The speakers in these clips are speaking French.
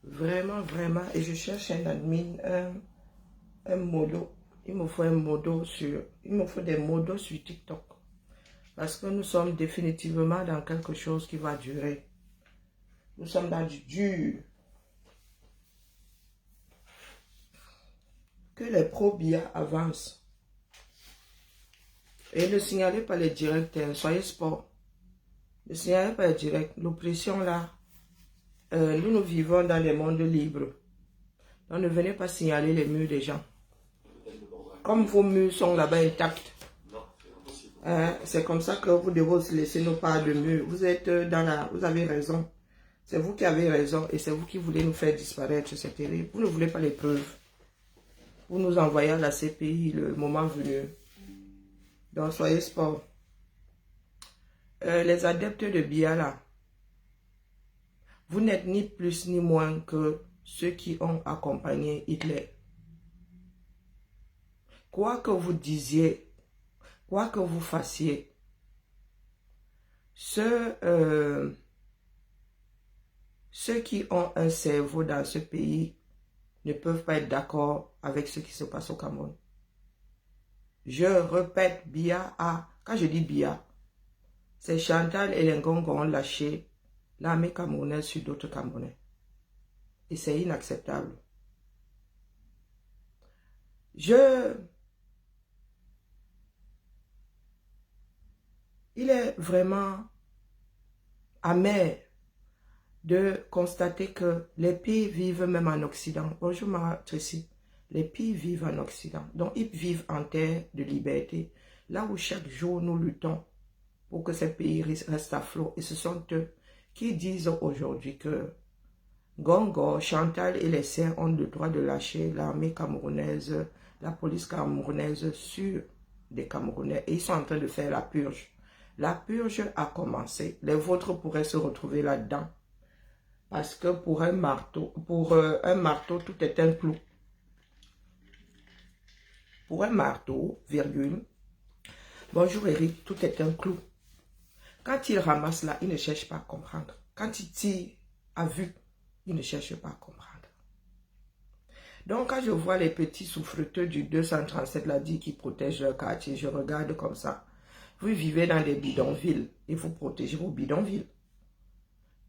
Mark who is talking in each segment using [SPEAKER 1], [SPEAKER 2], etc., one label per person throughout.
[SPEAKER 1] Vraiment, vraiment. Et je cherche un admin, un modo. Il me faut un modo sur... Il me faut des modos sur TikTok. Parce que nous sommes définitivement dans quelque chose qui va durer. Nous sommes dans du dur. Que les pro-BIA avancent. Et ne signalez pas les directs, soyez sport. Ne signalez pas les directs. L'oppression là, nous vivons dans les mondes libres. Donc ne venez pas signaler les murs des gens. Comme vos murs sont là-bas intacts. C'est comme ça que vous devez laisser nos parts de murs. Vous êtes dans la... Vous avez raison. C'est vous qui avez raison et c'est vous qui voulez nous faire disparaître. C'est terrible. Vous ne voulez pas les preuves. Vous nous envoyez à la CPI le moment venu. Donc soyez sport. Les adeptes de BIA là, vous n'êtes ni plus ni moins que ceux qui ont accompagné Hitler. Quoi que vous disiez, quoi que vous fassiez, ceux qui ont un cerveau dans ce pays ne peuvent pas être d'accord avec ce qui se passe au Cameroun. Je répète, BIA a, quand je dis BIA, c'est Chantal et les Ngongo ont lâché l'armée camerounaise sur d'autres Camerounais. Et c'est inacceptable. Il est vraiment amer de constater que les pays vivent même en Occident. Bonjour ma Tracy. Les pays vivent en Occident. Donc ils vivent en terre de liberté. Là où chaque jour nous luttons pour que ces pays restent à flot. Et ce sont eux qui disent aujourd'hui que Gongo, Chantal et les siens ont le droit de lâcher l'armée camerounaise, la police camerounaise sur des Camerounais. Et ils sont en train de faire la purge. La purge a commencé. Les vôtres pourraient se retrouver là-dedans. Parce que pour un marteau, tout est un clou. Pour un marteau, virgule, bonjour Eric, tout est un clou. Quand il ramasse là, il ne cherche pas à comprendre. Quand il tire à vue, il ne cherche pas à comprendre. Donc quand je vois les petits souffreteux du 237 là dit qui protègent leur quartier, je regarde comme ça. Vous vivez dans des bidonvilles et vous protégez vos bidonvilles.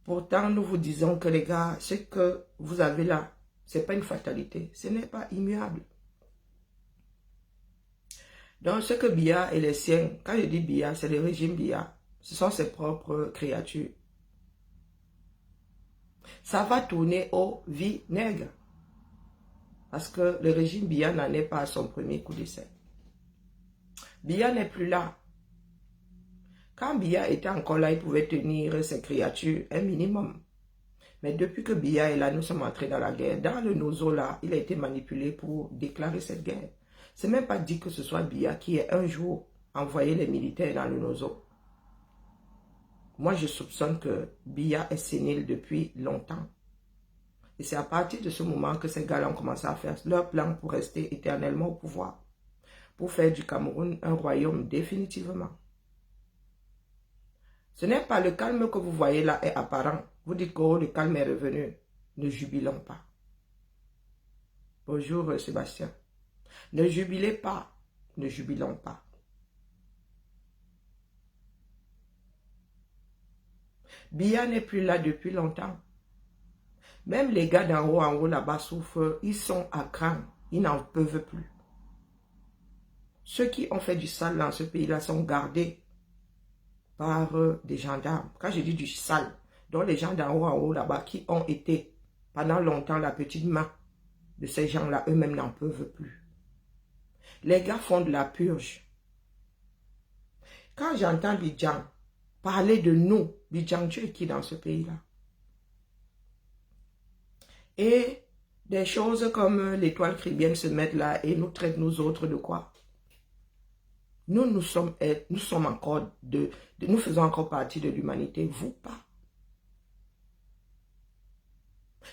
[SPEAKER 1] Pourtant, nous vous disons que les gars, ce que vous avez là, ce n'est pas une fatalité. Ce n'est pas immuable. Donc, ce que BIA et les siens, quand je dis BIA, c'est le régime BIA. Ce sont ses propres créatures. Ça va tourner au vinaigre. Parce que le régime BIA n'en est pas à son premier coup d'essai. BIA n'est plus là. Quand BIA était encore là, il pouvait tenir ses créatures un minimum. Mais depuis que BIA est là, nous sommes entrés dans la guerre. Dans le Nozo là, il a été manipulé pour déclarer cette guerre. C'est même pas dit que ce soit BIA qui ait un jour envoyé les militaires dans le Nozo. Moi, je soupçonne que BIA est sénile depuis longtemps. Et c'est à partir de ce moment que ces gars-là ont commencé à faire leur plan pour rester éternellement au pouvoir. Pour faire du Cameroun un royaume définitivement. Ce n'est pas le calme que vous voyez là est apparent. Vous dites que oh, le calme est revenu. Ne jubilons pas. Bonjour Sébastien. Ne jubilez pas. Ne jubilons pas. BIA n'est plus là depuis longtemps. Même les gars d'en haut là-bas souffrent. Ils sont à cran. Ils n'en peuvent plus. Ceux qui ont fait du sale dans ce pays-là sont gardés par des gendarmes. Quand je dis du sale, donc les gens d'en haut là-bas qui ont été pendant longtemps la petite main de ces gens-là, eux-mêmes n'en peuvent plus. Les gars font de la purge. Quand j'entends Bidjan parler de nous, Bidjan, Dieu est qui dans ce pays-là? Et des choses comme l'étoile caribéenne se mettent là et nous traitent nous autres de quoi? Nous sommes encore nous faisons encore partie de l'humanité, vous pas.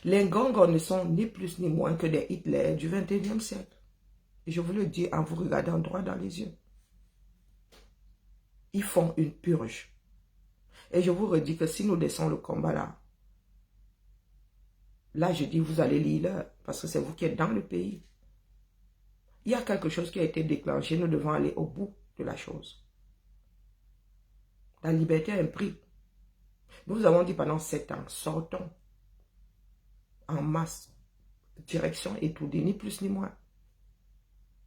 [SPEAKER 1] Les Ngongos ne sont ni plus ni moins que des Hitler du 21e siècle. Et je vous le dis en vous regardant droit dans les yeux. Ils font une purge. Et je vous redis que si nous laissons le combat là, Là, je dis, vous allez lire, parce que c'est vous qui êtes dans le pays. Il y a quelque chose qui a été déclenché, nous devons aller au bout de la chose. La liberté a un prix. Nous vous avons dit pendant 7 ans, sortons en masse, direction Etoudi, ni plus ni moins.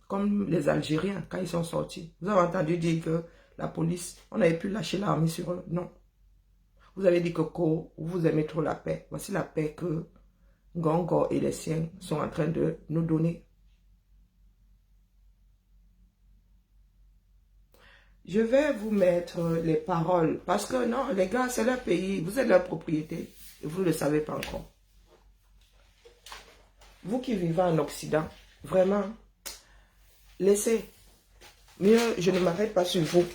[SPEAKER 1] Comme les Algériens, quand ils sont sortis. Vous avez entendu dire que la police, on avait pu lâcher l'armée sur eux. Non. Vous avez dit que vous aimez trop la paix. Voici la paix que Ngongo et les siens sont en train de nous donner. Je vais vous mettre les paroles. Parce que non, les gars, c'est leur pays. Vous êtes leur propriété. Et vous ne le savez pas encore. Vous qui vivez en Occident, vraiment, laissez. Mieux, je ne m'arrête pas sur vous.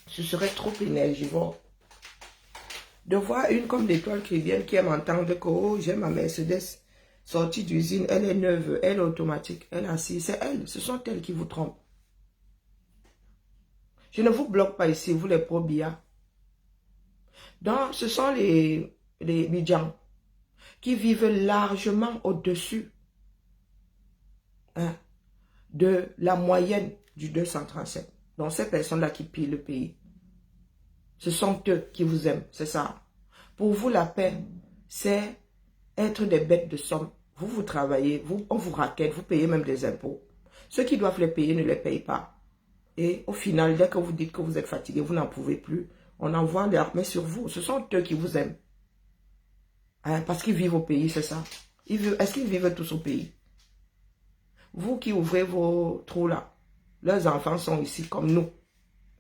[SPEAKER 1] Ce serait trop énergivore. De voir une comme l'étoile chrétienne qui aime entendre que oh, j'aime ma Mercedes sortie d'usine, elle est neuve, elle est automatique, elle est assise. C'est elle, ce sont elles qui vous trompent. Je ne vous bloque pas ici, vous les pro-BIA. Donc, ce sont les Midjans qui vivent largement au-dessus de la moyenne du 237. Donc, ces personnes-là qui pillent le pays. Ce sont eux qui vous aiment, c'est ça. Pour vous, la paix, c'est être des bêtes de somme. Vous travaillez, on vous raquette, vous payez même des impôts. Ceux qui doivent les payer ne les payent pas. Et au final, dès que vous dites que vous êtes fatigué, vous n'en pouvez plus, on envoie l'armée sur vous. Ce sont eux qui vous aiment. Parce qu'ils vivent au pays, c'est ça. Est-ce qu'ils vivent tous au pays? Vous qui ouvrez vos trous là, leurs enfants sont ici comme nous.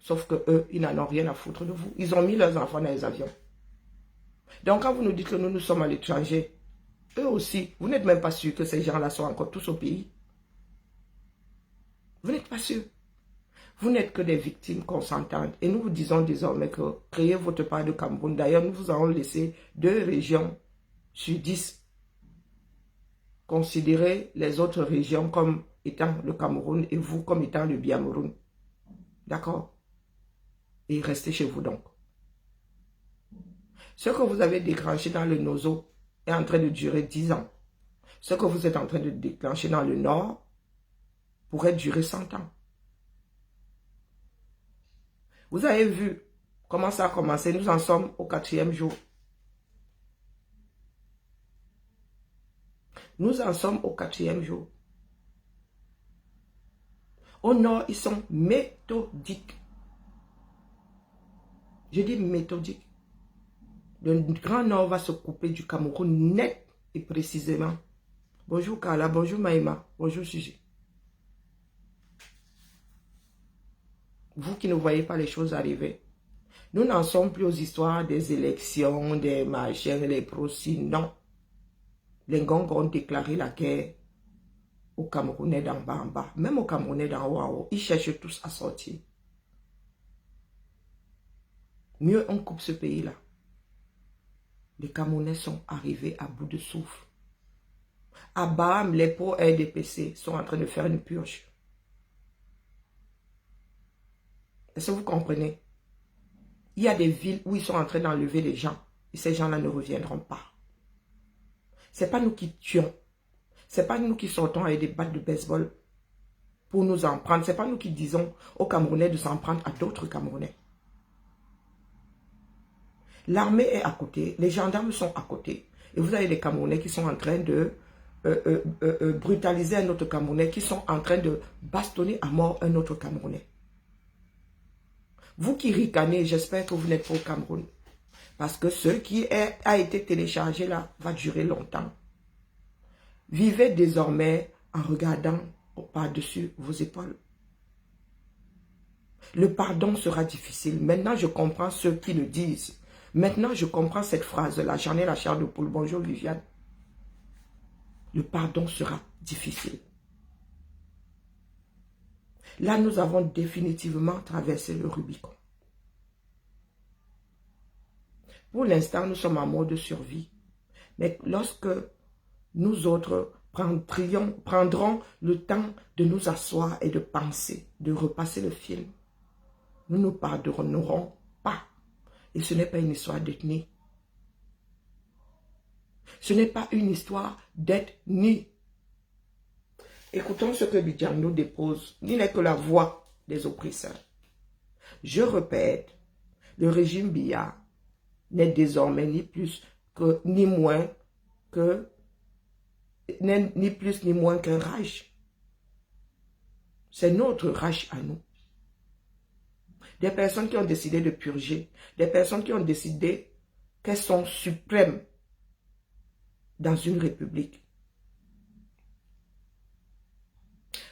[SPEAKER 1] Sauf que eux, ils n'en ont rien à foutre de vous. Ils ont mis leurs enfants dans les avions. Donc quand vous nous dites que nous sommes à l'étranger, eux aussi, vous n'êtes même pas sûr que ces gens-là sont encore tous au pays. Vous n'êtes pas sûr. Vous n'êtes que des victimes consentantes. Et nous vous disons désormais que créez votre part de Cameroun. D'ailleurs, nous vous avons laissé 2 régions sur 10. Considérez les autres régions comme étant le Cameroun et vous comme étant le Biameroun. D'accord? Et restez chez vous donc. Ce que vous avez déclenché dans le Nozo est en train de durer 10 ans. Ce que vous êtes en train de déclencher dans le Nord pourrait durer 100 ans. Vous avez vu comment ça a commencé. Nous en sommes au 4e jour. Nous en sommes au 4e jour. Au Nord, ils sont méthodiques. Je dis méthodiques. Le Grand Nord va se couper du Cameroun net et précisément. Bonjour Carla, bonjour Maïma, bonjour Suji. Vous qui ne voyez pas les choses arriver. Nous n'en sommes plus aux histoires des élections, des machins, les procès, non. Les Ngongo ont déclaré la guerre aux Camerounais d'en bas en bas. Même aux Camerounais d'en haut en haut. Ils cherchent tous à sortir. Mieux on coupe ce pays-là. Les Camerounais sont arrivés à bout de souffle. À Baham, les pro-RDPC sont en train de faire une purge. Est-ce que vous comprenez? Il y a des villes où ils sont en train d'enlever les gens. Et ces gens-là ne reviendront pas. Ce n'est pas nous qui tuons. Ce n'est pas nous qui sortons avec des battes de baseball pour nous en prendre. Ce n'est pas nous qui disons aux Camerounais de s'en prendre à d'autres Camerounais. L'armée est à côté. Les gendarmes sont à côté. Et vous avez des Camerounais qui sont en train de brutaliser un autre Camerounais, qui sont en train de bastonner à mort un autre Camerounais. Vous qui ricanez, j'espère que vous n'êtes pas au Cameroun. Parce que ce qui a été téléchargé là va durer longtemps. Vivez désormais en regardant par-dessus vos épaules. Le pardon sera difficile. Maintenant, je comprends ceux qui le disent. Maintenant, je comprends cette phrase-là. J'en ai la chair de poule. Bonjour Viviane. Le pardon sera difficile. Là, nous avons définitivement traversé le Rubicon. Pour l'instant, nous sommes en mode survie. Mais lorsque nous autres prendrons le temps de nous asseoir et de penser, de repasser le film, nous ne pardonnerons pas. Et ce n'est pas une histoire d'ethnie. Ce n'est pas une histoire d'ethnie. Écoutons ce que Bidjando dépose. Il n'est que la voix des oppresseurs. Je répète, le régime Biya n'est désormais ni plus que ni moins que ni plus ni moins qu'un Reich. C'est notre Reich à nous. Des personnes qui ont décidé de purger, des personnes qui ont décidé qu'elles sont suprêmes dans une république.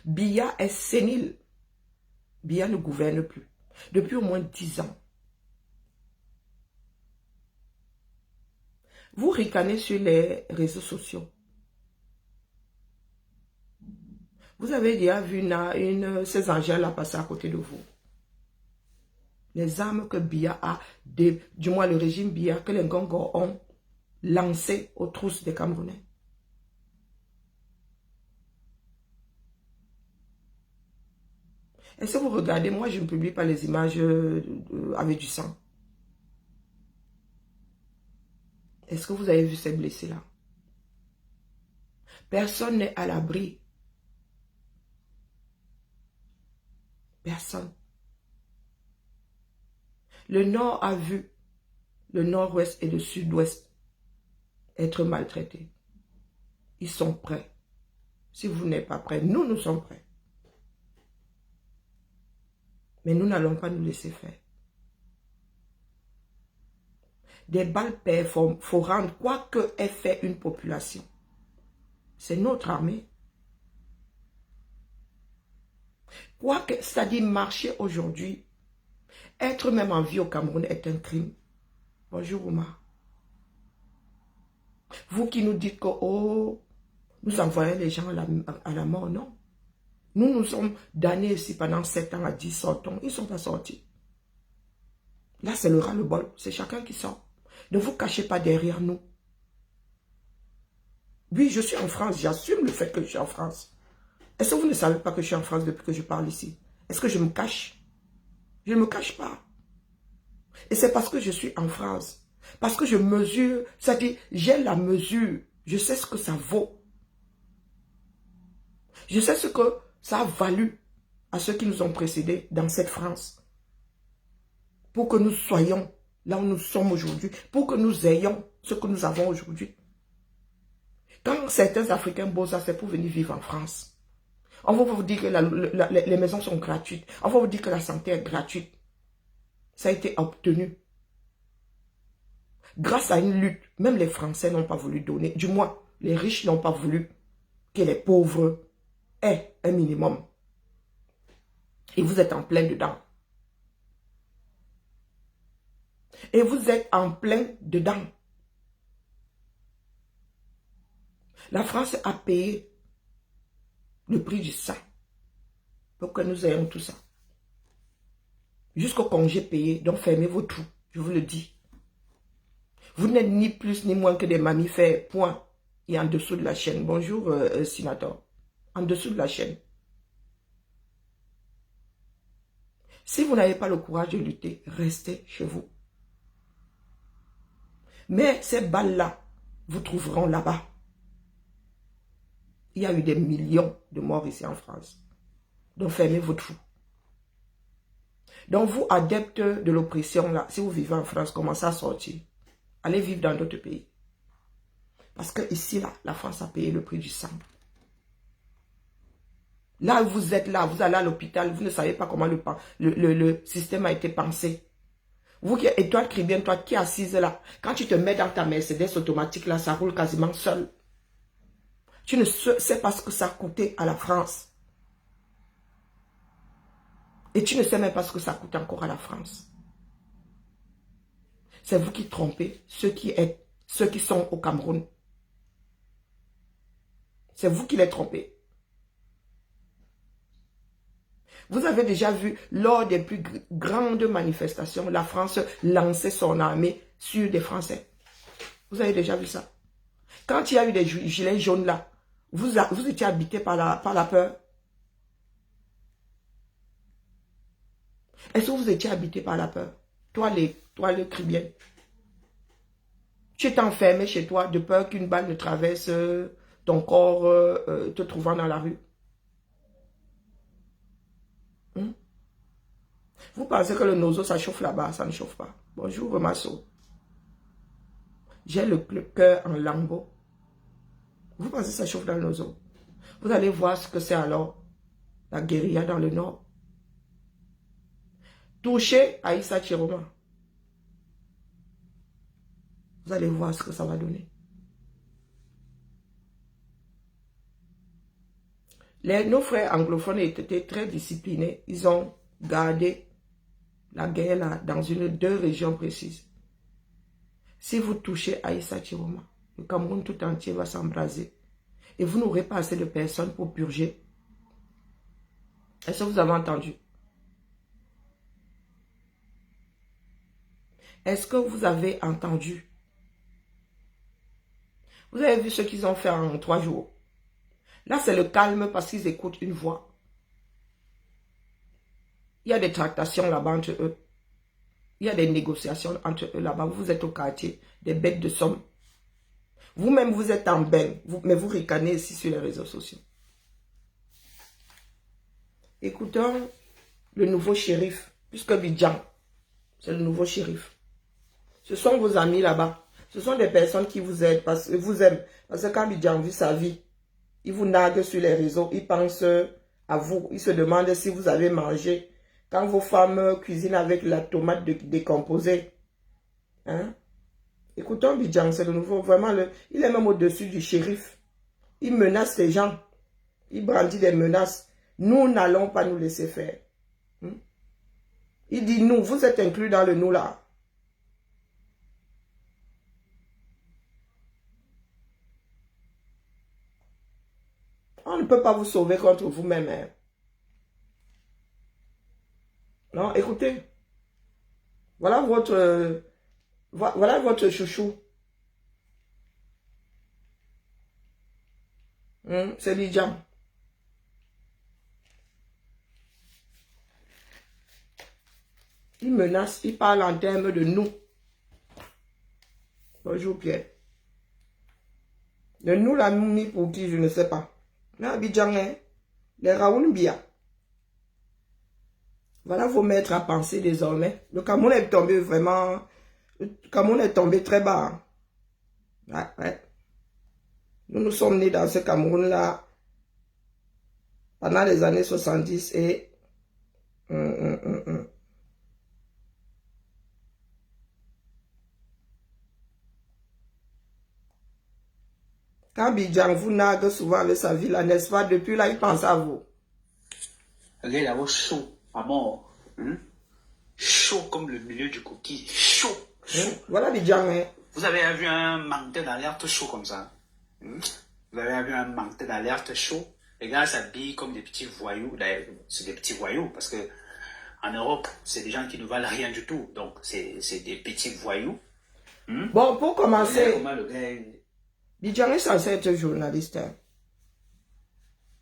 [SPEAKER 1] Biya est sénile. Biya ne gouverne plus. Depuis au moins 10 ans. Vous ricanez sur les réseaux sociaux. Vous avez déjà vu ces engins-là passer à côté de vous. Les armes que Biya a, du moins le régime Biya, que les Ngongor ont lancées aux trousses des Camerounais. Et si vous regardez, moi je ne publie pas les images avec du sang. Est-ce que vous avez vu ces blessés-là? Personne n'est à l'abri. Personne. Le Nord a vu le Nord-Ouest et le Sud-Ouest être maltraités. Ils sont prêts. Si vous n'êtes pas prêts, nous sommes prêts. Mais nous n'allons pas nous laisser faire. Des balles pères, faut rendre quoi que ait fait une population. C'est notre armée. Quoi que, c'est-à-dire marcher aujourd'hui, être même en vie au Cameroun est un crime. Bonjour Oumar. Vous qui nous dites que, oh, nous envoyons les gens à la mort, non. Nous sommes damnés ici pendant 7 ans à 10 sortons. Ils ne sont pas sortis. Là, c'est le ras-le-bol. C'est chacun qui sort. Ne vous cachez pas derrière nous. Oui, je suis en France. J'assume le fait que je suis en France. Est-ce que vous ne savez pas que je suis en France depuis que je parle ici? Est-ce que je me cache? Je ne me cache pas. Et c'est parce que je suis en France. Parce que je mesure. C'est-à-dire, j'ai la mesure. Je sais ce que ça vaut. Je sais ce que ça a valu à ceux qui nous ont précédés dans cette France. Pour que nous soyons là où nous sommes aujourd'hui. Pour que nous ayons ce que nous avons aujourd'hui. Quand certains Africains bossent, c'est pour venir vivre en France. On va vous dire que les maisons sont gratuites. On va vous dire que la santé est gratuite. Ça a été obtenu. Grâce à une lutte, même les Français n'ont pas voulu donner. Du moins, les riches n'ont pas voulu que les pauvres aient un minimum. Et vous êtes en plein dedans. Et vous êtes en plein dedans. La France a payé le prix du sang pour que nous ayons tout ça. Jusqu'au congé payé, donc fermez vos trous, je vous le dis. Vous n'êtes ni plus ni moins que des mammifères, point. Et en dessous de la chaîne. Bonjour, sénateur. En dessous de la chaîne. Si vous n'avez pas le courage de lutter, restez chez vous. Mais ces balles-là, vous trouveront là-bas. Il y a eu des millions de morts ici en France. Donc fermez vos trous. Donc vous, adeptes de l'oppression, là, si vous vivez en France, commencez à sortir. Allez vivre dans d'autres pays. Parce que ici, là, la France a payé le prix du sang. Là où vous êtes là, vous allez à l'hôpital, vous ne savez pas comment le système a été pensé. Vous qui êtes étoile Caribbean, toi qui es assise là, quand tu te mets dans ta Mercedes automatique là, ça roule quasiment seul. Tu ne sais pas ce que ça a coûté à la France. Et tu ne sais même pas ce que ça coûte encore à la France. C'est vous qui trompez ceux qui sont au Cameroun. C'est vous qui les trompez. Vous avez déjà vu, lors des plus grandes manifestations, la France lancer son armée sur des Français. Vous avez déjà vu ça? Quand il y a eu des gilets jaunes là, vous étiez habité par la peur. Est-ce que vous étiez habité par la peur? Toi, le Caribbean. Tu es enfermé chez toi de peur qu'une balle ne traverse ton corps te trouvant dans la rue. Hmm? Vous pensez que le nozo, ça chauffe là-bas? Ça ne chauffe pas. Bonjour, Remasso. J'ai le cœur en lambeaux. Vous pensez que ça chauffe dans le nozo? Vous allez voir ce que c'est alors, la guérilla dans le nord. Touchez Aïssa Chiroma. Vous allez voir ce que ça va donner. Nos frères anglophones étaient très disciplinés. Ils ont gardé la guerre là, dans deux régions précises. Si vous touchez Aïssa Chiroma, le Cameroun tout entier va s'embraser. Et vous n'aurez pas assez de personnes pour purger. Est-ce que vous avez entendu? Est-ce que vous avez entendu? Vous avez vu ce qu'ils ont fait en 3 jours? Là, c'est le calme parce qu'ils écoutent une voix. Il y a des tractations là-bas entre eux. Il y a des négociations entre eux là-bas. Vous êtes au quartier, des bêtes de somme. Vous-même, vous êtes en bain, mais vous ricanez ici sur les réseaux sociaux. Écoutons le nouveau shérif, puisque Bidjan, c'est le nouveau shérif. Ce sont vos amis là-bas. Ce sont des personnes qui vous aident, parce que quand Bidjan vit sa vie, il vous nargue sur les réseaux, il pense à vous, il se demande si vous avez mangé. Quand vos femmes cuisinent avec la tomate décomposée. Hein? Écoutons Bidjan, c'est le nouveau, vraiment, il est même au-dessus du shérif. Il menace les gens. Il brandit des menaces. Nous n'allons pas nous laisser faire. Il dit nous, vous êtes inclus dans le nous là. On ne peut pas vous sauver contre vous-même. Hein. Non, écoutez. Voilà votre chouchou. C'est Bidjan. Il menace, il parle en termes de nous. Bonjour Pierre. Le nous l'a mis pour qui, je ne sais pas. Mais Abidjan, hein, les Raoul Bia. Voilà vos maîtres à penser désormais. Le Cameroun est tombé vraiment... Le Cameroun est tombé très bas. Hein. Ouais. Nous sommes nés dans ce Cameroun-là pendant les années 70 et... Quand Bidjan vous nargue souvent avec sa vie, là, n'est-ce pas? Depuis là, il pense à vous.
[SPEAKER 2] Regardez là, chaud, à mort. Hein? Chaud comme le milieu du coquille. Chaud.
[SPEAKER 1] Voilà Bidjan. Hein.
[SPEAKER 2] Vous avez vu un manque d'alerte chaud comme ça? Vous avez vu un manque d'alerte chaud? Les gars s'habillent comme des petits voyous. C'est des petits voyous parce que en Europe, c'est des gens qui ne valent rien du tout. Donc, c'est des petits voyous.
[SPEAKER 1] Bon, pour commencer...
[SPEAKER 2] Comment le gars...
[SPEAKER 1] Bidjan est censé être journaliste. Hein.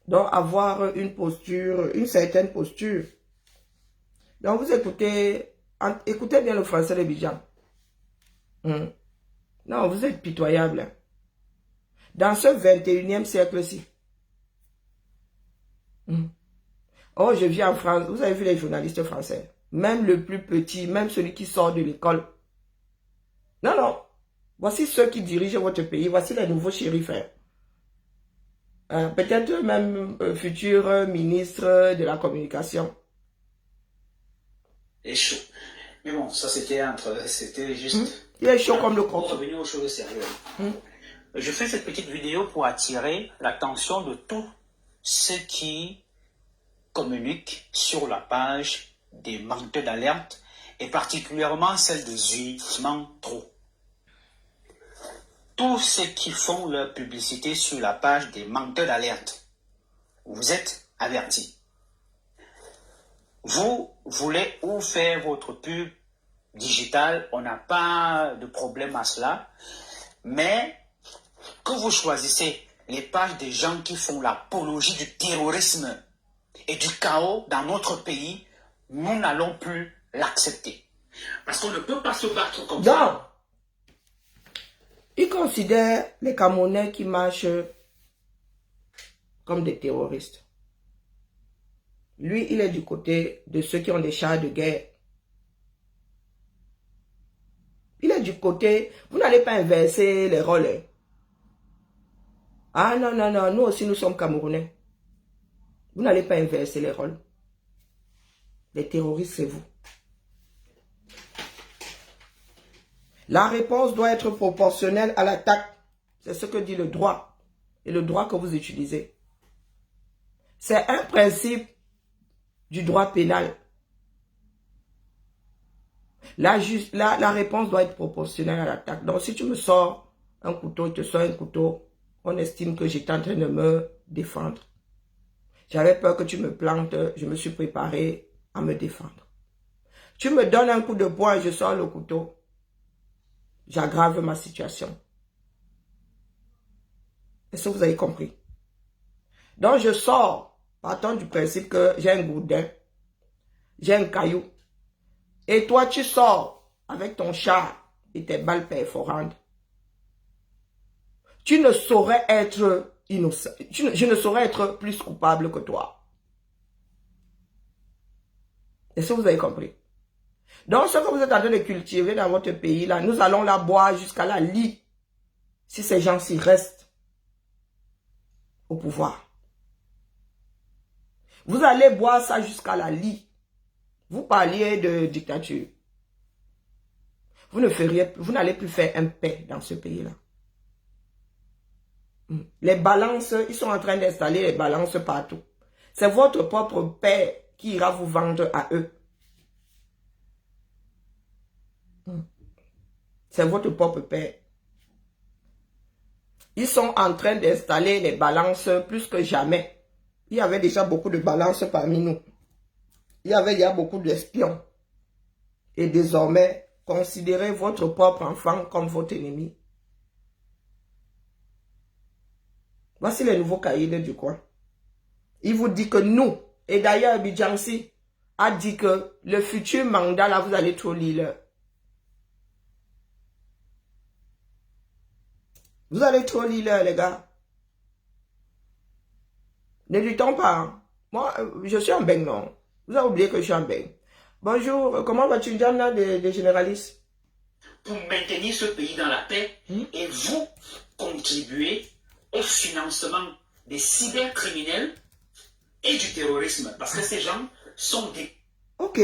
[SPEAKER 1] Donc, avoir une posture, une certaine posture. Donc, vous écoutez bien le français de Bidjan. Non, vous êtes pitoyable. Hein. Dans ce 21e siècle-ci. Oh, je vis en France. Vous avez vu les journalistes français. Même le plus petit, même celui qui sort de l'école. Non, non. Voici ceux qui dirigent votre pays. Voici les nouveaux shérifs. Peut-être même futur ministre de la communication.
[SPEAKER 2] Et chaud. Mais bon, ça c'était juste...
[SPEAKER 1] Il est chaud comme le coq.
[SPEAKER 2] Pour revenir aux choses sérieuses. Je fais cette petite vidéo pour attirer l'attention de tous ceux qui communiquent sur la page des manqueurs d'alerte et particulièrement celle de Zuiman Trop. Tous ceux qui font leur publicité sur la page des manqueurs d'alerte, vous êtes avertis. Vous voulez où faire votre pub digitale, on n'a pas de problème à cela, mais que vous choisissez les pages des gens qui font l'apologie du terrorisme et du chaos dans notre pays, nous n'allons plus l'accepter. Parce qu'on ne peut pas se battre comme ça.
[SPEAKER 1] Il considère les Camerounais qui marchent comme des terroristes. Lui, il est du côté de ceux qui ont des chars de guerre. Il est du côté, vous n'allez pas inverser les rôles. Ah non, non, non, nous aussi nous sommes Camerounais. Vous n'allez pas inverser les rôles. Les terroristes, c'est vous. La réponse doit être proportionnelle à l'attaque. C'est ce que dit le droit. Et le droit que vous utilisez. C'est un principe du droit pénal. La réponse doit être proportionnelle à l'attaque. Donc, si tu me sors un couteau, tu te sors un couteau, on estime que j'étais en train de me défendre. J'avais peur que tu me plantes, je me suis préparé à me défendre. Tu me donnes un coup de poing, je sors le couteau. J'aggrave ma situation. Est-ce que vous avez compris? Donc, je sors, partant du principe que j'ai un gourdin, j'ai un caillou. Et toi, tu sors avec ton char et tes balles perforantes. Tu ne saurais être innocent. Je ne saurais être plus coupable que toi. Est-ce que vous avez compris? Donc, ce que vous êtes en train de cultiver dans votre pays, là, nous allons la boire jusqu'à la lie. Si ces gens-ci restent au pouvoir. Vous allez boire ça jusqu'à la lie. Vous parliez de dictature. Vous n'allez plus faire un paix dans ce pays-là. Les balances, ils sont en train d'installer les balances partout. C'est votre propre père qui ira vous vendre à eux. C'est votre propre père. Ils sont en train d'installer les balances plus que jamais. Il y avait déjà beaucoup de balances parmi nous. Il y a beaucoup d'espions. Et désormais, considérez votre propre enfant comme votre ennemi. Voici les nouveaux caïds du coin. Il vous dit que nous, et d'ailleurs Bidjansi a dit que le futur mandat, là, vous allez trop lire. Vous allez trop lire, les gars. Ne luttons pas. Moi, je suis en beng, non. Vous avez oublié que je suis en beng. Bonjour, comment vas-tu, Diana, des généralistes?
[SPEAKER 2] Pour maintenir ce pays dans la paix et vous contribuer au financement des cybercriminels et du terrorisme. Parce que ces gens sont des...
[SPEAKER 1] Ok.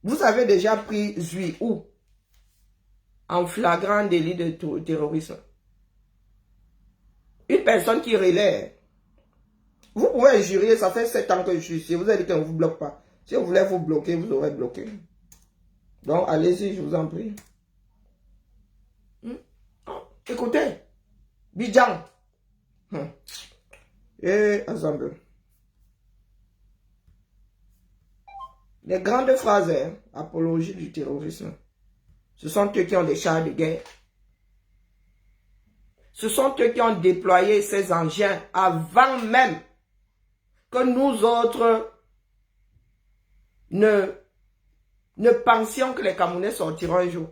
[SPEAKER 1] Vous avez déjà pris Zui où? En flagrant délit de terrorisme. Une personne qui relaie. Vous pouvez injurier, ça fait 7 ans que je suis ici. Vous avez dit qu'on ne vous bloque pas. Si on voulait vous bloquer, vous aurez bloqué. Donc, allez-y, je vous en prie. Écoutez. Bidjan. Et ensemble. Les grandes phrases, apologie du terrorisme. Ce sont eux qui ont des chars de guerre. Ce sont eux qui ont déployé ces engins avant même que nous autres ne pensions que les Camerounais sortiront un jour.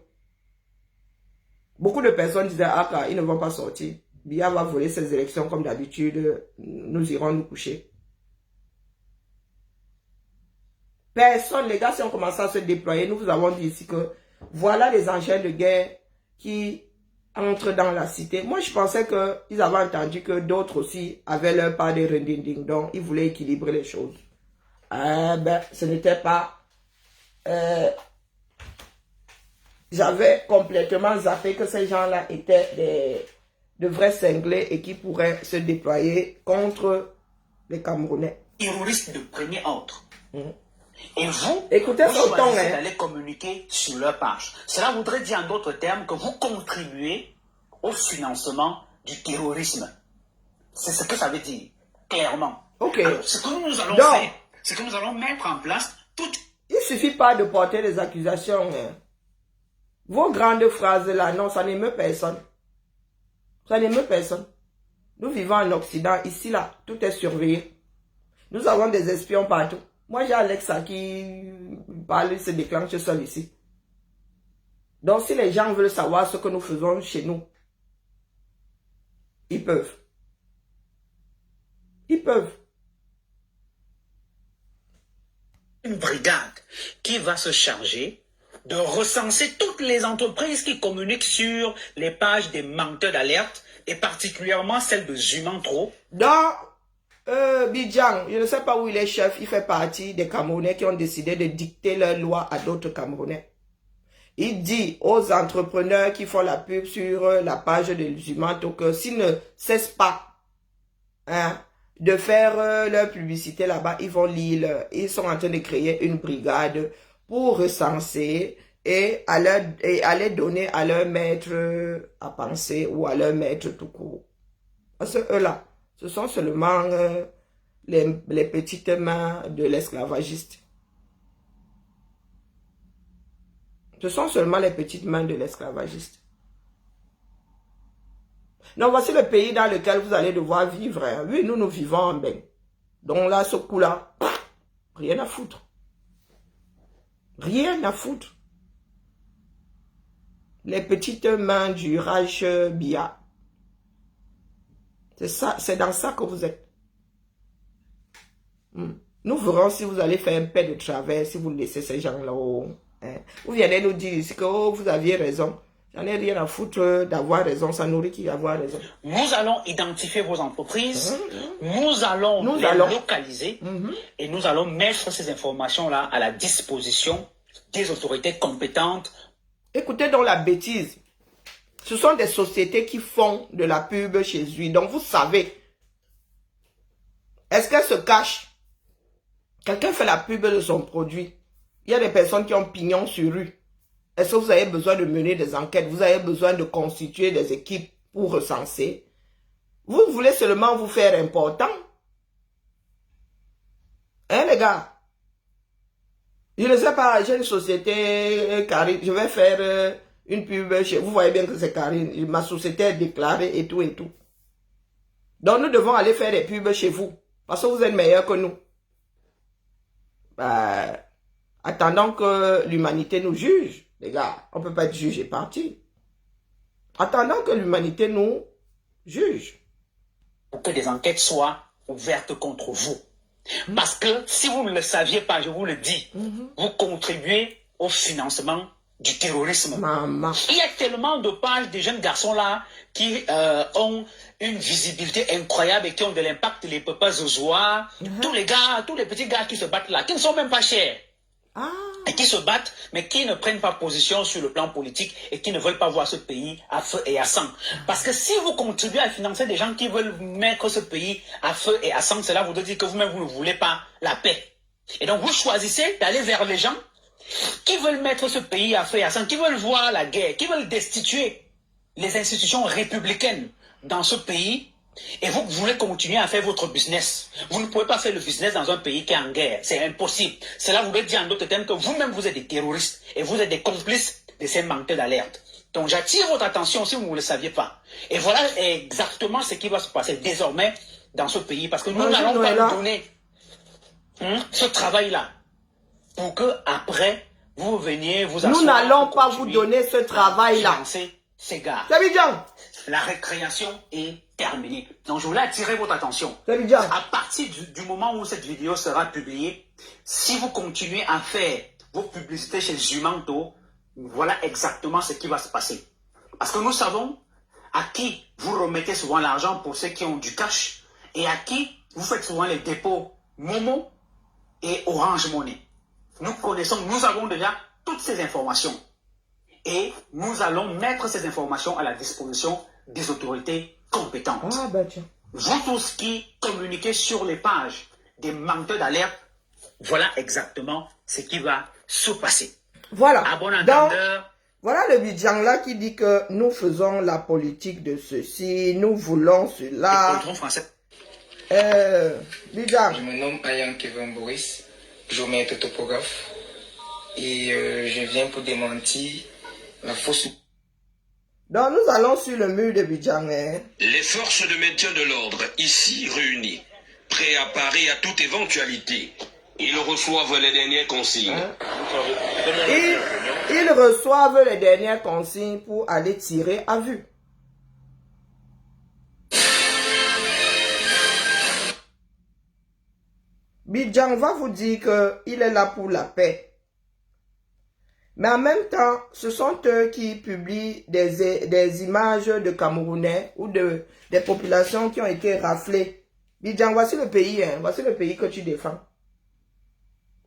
[SPEAKER 1] Beaucoup de personnes disaient, ah, ils ne vont pas sortir. Biya va voler ses élections comme d'habitude, nous irons nous coucher. Personne, les gars, si on commence à se déployer, nous vous avons dit ici que voilà les engins de guerre qui entrent dans la cité. Moi, je pensais qu'ils avaient entendu que d'autres aussi avaient leur part de rending, donc ils voulaient équilibrer les choses. Ce n'était pas... J'avais complètement zappé que ces gens-là étaient de vrais cinglés et qui pourraient se déployer contre les Camerounais.
[SPEAKER 2] Terroristes de premier ordre. Et vous,
[SPEAKER 1] écoutez,
[SPEAKER 2] vous choisissez d'aller communiquer sur leur page. Cela voudrait dire en d'autres termes que vous contribuez au financement du terrorisme. C'est ce que ça veut dire, clairement.
[SPEAKER 1] Ok.
[SPEAKER 2] Alors, ce que nous allons faire, c'est que nous allons mettre en place tout...
[SPEAKER 1] Il ne suffit pas de porter des accusations. Vos grandes phrases là, non, ça n'émeut personne. Ça n'émeut personne. Nous vivons en Occident, ici là, tout est surveillé. Nous avons des espions partout. Moi, j'ai Alexa qui parle, se déclenche seul ici. Donc, si les gens veulent savoir ce que nous faisons chez nous, ils peuvent. Ils peuvent.
[SPEAKER 2] Une brigade qui va se charger de recenser toutes les entreprises qui communiquent sur les pages des menteurs d'alerte et particulièrement celles de Zumantro.
[SPEAKER 1] Dans Bidjang, je ne sais pas où il est chef, il fait partie des Camerounais qui ont décidé de dicter leurs lois à d'autres Camerounais. Il dit aux entrepreneurs qui font la pub sur la page de Zumantro que s'ils ne cessent pas de faire leur publicité là-bas, ils vont lire. Ils sont en train de créer une brigade pour recenser et aller donner à leur maître à penser ou à leur maître tout court. Parce que eux-là, ce sont seulement les petites mains de l'esclavagiste. Ce sont seulement les petites mains de l'esclavagiste. Donc, voici le pays dans lequel vous allez devoir vivre. Hein. Oui, nous vivons en bain. Donc là, ce coup-là, rien à foutre. Rien à foutre. Les petites mains du Raj Bia. C'est ça, c'est dans ça que vous êtes. Nous verrons si vous allez faire un paix de travers, si vous laissez ces gens-là. Hein. Vous venez nous dire que vous aviez raison. J'en ai rien à foutre d'avoir raison, ça nourrit qui avoir raison.
[SPEAKER 2] Nous allons identifier vos entreprises, nous allons localiser et nous allons mettre ces informations-là à la disposition des autorités compétentes.
[SPEAKER 1] Écoutez donc la bêtise. Ce sont des sociétés qui font de la pub chez lui. Donc vous savez, est-ce qu'elle se cache? Quelqu'un fait la pub de son produit. Il y a des personnes qui ont pignon sur rue. Est-ce que vous avez besoin de mener des enquêtes? Vous avez besoin de constituer des équipes pour recenser? Vous voulez seulement vous faire important? Hein les gars? Je ne sais pas, j'ai une société, Karine, je vais faire une pub chez vous. Vous voyez bien que c'est Karine. Ma société est déclarée et tout et tout. Donc nous devons aller faire des pubs chez vous. Parce que vous êtes meilleurs que nous. Attendant que l'humanité nous juge. Les gars, on ne peut pas être jugé parti. Attendant que l'humanité nous juge.
[SPEAKER 2] Pour que des enquêtes soient ouvertes contre vous. Parce que si vous ne le saviez pas, je vous le dis, vous contribuez au financement du terrorisme.
[SPEAKER 1] Maman.
[SPEAKER 2] Il y a tellement de pages de jeunes garçons là qui ont une visibilité incroyable et qui ont de l'impact, les papas Zozoa, tous les gars, tous les petits gars qui se battent là, qui ne sont même pas chers. Et qui se battent, mais qui ne prennent pas position sur le plan politique et qui ne veulent pas voir ce pays à feu et à sang. Parce que si vous contribuez à financer des gens qui veulent mettre ce pays à feu et à sang, cela vous dire que vous-même, vous ne voulez pas la paix. Et donc, vous choisissez d'aller vers les gens qui veulent mettre ce pays à feu et à sang, qui veulent voir la guerre, qui veulent destituer les institutions républicaines dans ce pays. Et vous voulez continuer à faire votre business. Vous ne pouvez pas faire le business dans un pays qui est en guerre. C'est impossible. Cela voudrait dire en d'autres termes que vous-même, vous êtes des terroristes et vous êtes des complices de ces menteurs d'alerte. Donc j'attire votre attention si vous ne le saviez pas. Et voilà exactement ce qui va se passer désormais dans ce pays. Parce que nous n'allons pas vous donner ce travail-là pour que après vous veniez vous asseoir.
[SPEAKER 1] Nous n'allons pas vous donner ce travail-là.
[SPEAKER 2] Ces gars.
[SPEAKER 1] C'est bien.
[SPEAKER 2] La récréation est terminée. Donc, je voulais attirer votre attention.
[SPEAKER 1] À
[SPEAKER 2] partir du moment où cette vidéo sera publiée, si vous continuez à faire vos publicités chez Zumantro, voilà exactement ce qui va se passer. Parce que nous savons à qui vous remettez souvent l'argent pour ceux qui ont du cash et à qui vous faites souvent les dépôts Momo et Orange Money. Nous connaissons, nous avons déjà toutes ces informations. Et nous allons mettre ces informations à la disposition des autorités compétentes. Vous tous qui communiquez sur les pages des menteurs d'alerte, voilà exactement ce qui va se passer.
[SPEAKER 1] Voilà.
[SPEAKER 2] À bon entendeur.
[SPEAKER 1] Voilà le Bidjang là qui dit que nous faisons la politique de ceci, nous voulons cela.
[SPEAKER 2] Français.
[SPEAKER 1] Bidjang.
[SPEAKER 3] Je me nomme Ayan Kevin Boris, géomètre topographe. Et je viens pour démentir la fausse.
[SPEAKER 1] Donc nous allons sur le mur de Bidjang.
[SPEAKER 4] Les forces de maintien de l'ordre, ici réunies, prêts à parer à toute éventualité. Ils reçoivent les dernières consignes.
[SPEAKER 1] Ils reçoivent les dernières consignes pour aller tirer à vue. Bidjan va vous dire qu'il est là pour la paix. Mais en même temps, ce sont eux qui publient des images de Camerounais ou des populations qui ont été raflées. Bidjan, voici le pays, hein, voici le pays que tu défends.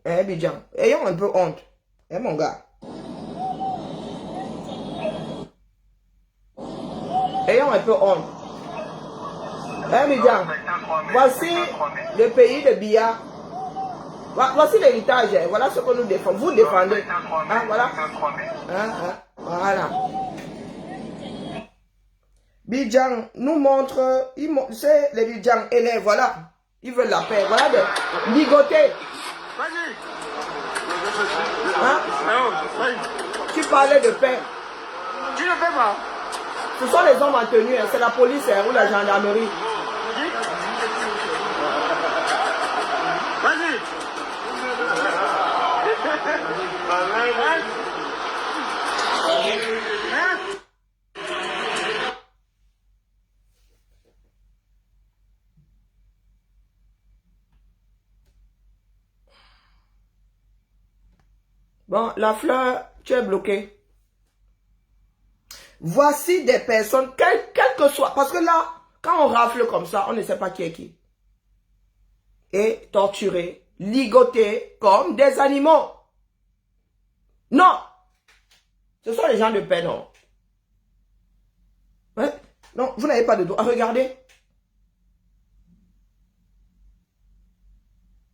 [SPEAKER 1] Hein, Bidjan, ayons un peu honte. Hein, mon gars. Ayons un peu honte. Hein, Bidjan, voici le pays de Biya. Voici l'héritage, voilà ce que nous défendons. Vous défendez. Hein, voilà. Voilà. Bidjan nous montre, c'est les Bidjan élèves, voilà. Ils veulent la paix, voilà des ligotés. Hein? Tu parlais de paix.
[SPEAKER 5] Tu ne fais pas.
[SPEAKER 1] Ce sont les hommes en tenue, c'est la police ou la gendarmerie.
[SPEAKER 5] Vas-y.
[SPEAKER 1] Bon, la fleur, tu es bloqué. Voici des personnes, quel que soit, parce que là, quand on rafle comme ça, on ne sait pas qui est qui. Et torturés, ligotés comme des animaux. Non, ce sont les gens de paix, non. Ouais? Non, vous n'avez pas de droit. Regardez.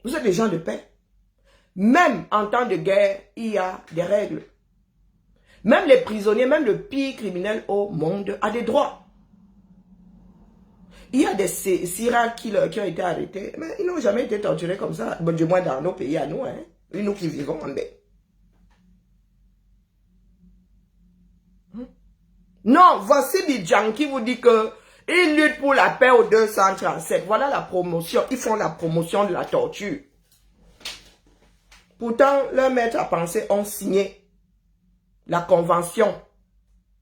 [SPEAKER 1] Vous êtes des gens de paix. Même en temps de guerre, il y a des règles. Même les prisonniers, même le pire criminel au monde a des droits. Il y a des serial killers qui ont été arrêtés, mais ils n'ont jamais été torturés comme ça. Bon, du moins dans nos pays à nous, hein. Nous qui vivons en paix. Non, voici Bidjan qui vous dit que ils luttent pour la paix au 237. Voilà la promotion. Ils font la promotion de la torture. Pourtant, leurs maîtres à penser ont signé la Convention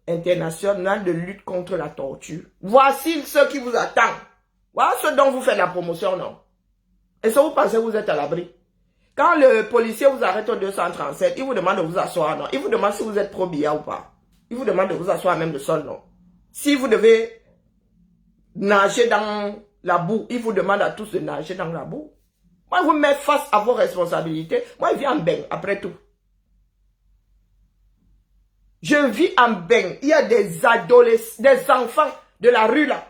[SPEAKER 1] internationale de lutte contre la torture. Voici ce qui vous attend. Voilà ce dont vous faites la promotion, non? Et ça, vous pensez que vous êtes à l'abri? Quand le policier vous arrête au 237, il vous demande de vous asseoir, non? Il vous demande si vous êtes pro-Biya ou pas. Il vous demande de vous asseoir même le sol, non? Si vous devez nager dans la boue, il vous demande à tous de nager dans la boue. Moi, vous mettez face à vos responsabilités. Moi, je vis en Beng, après tout. Je vis en Beng. Il y a des adolescents, des enfants de la rue, là,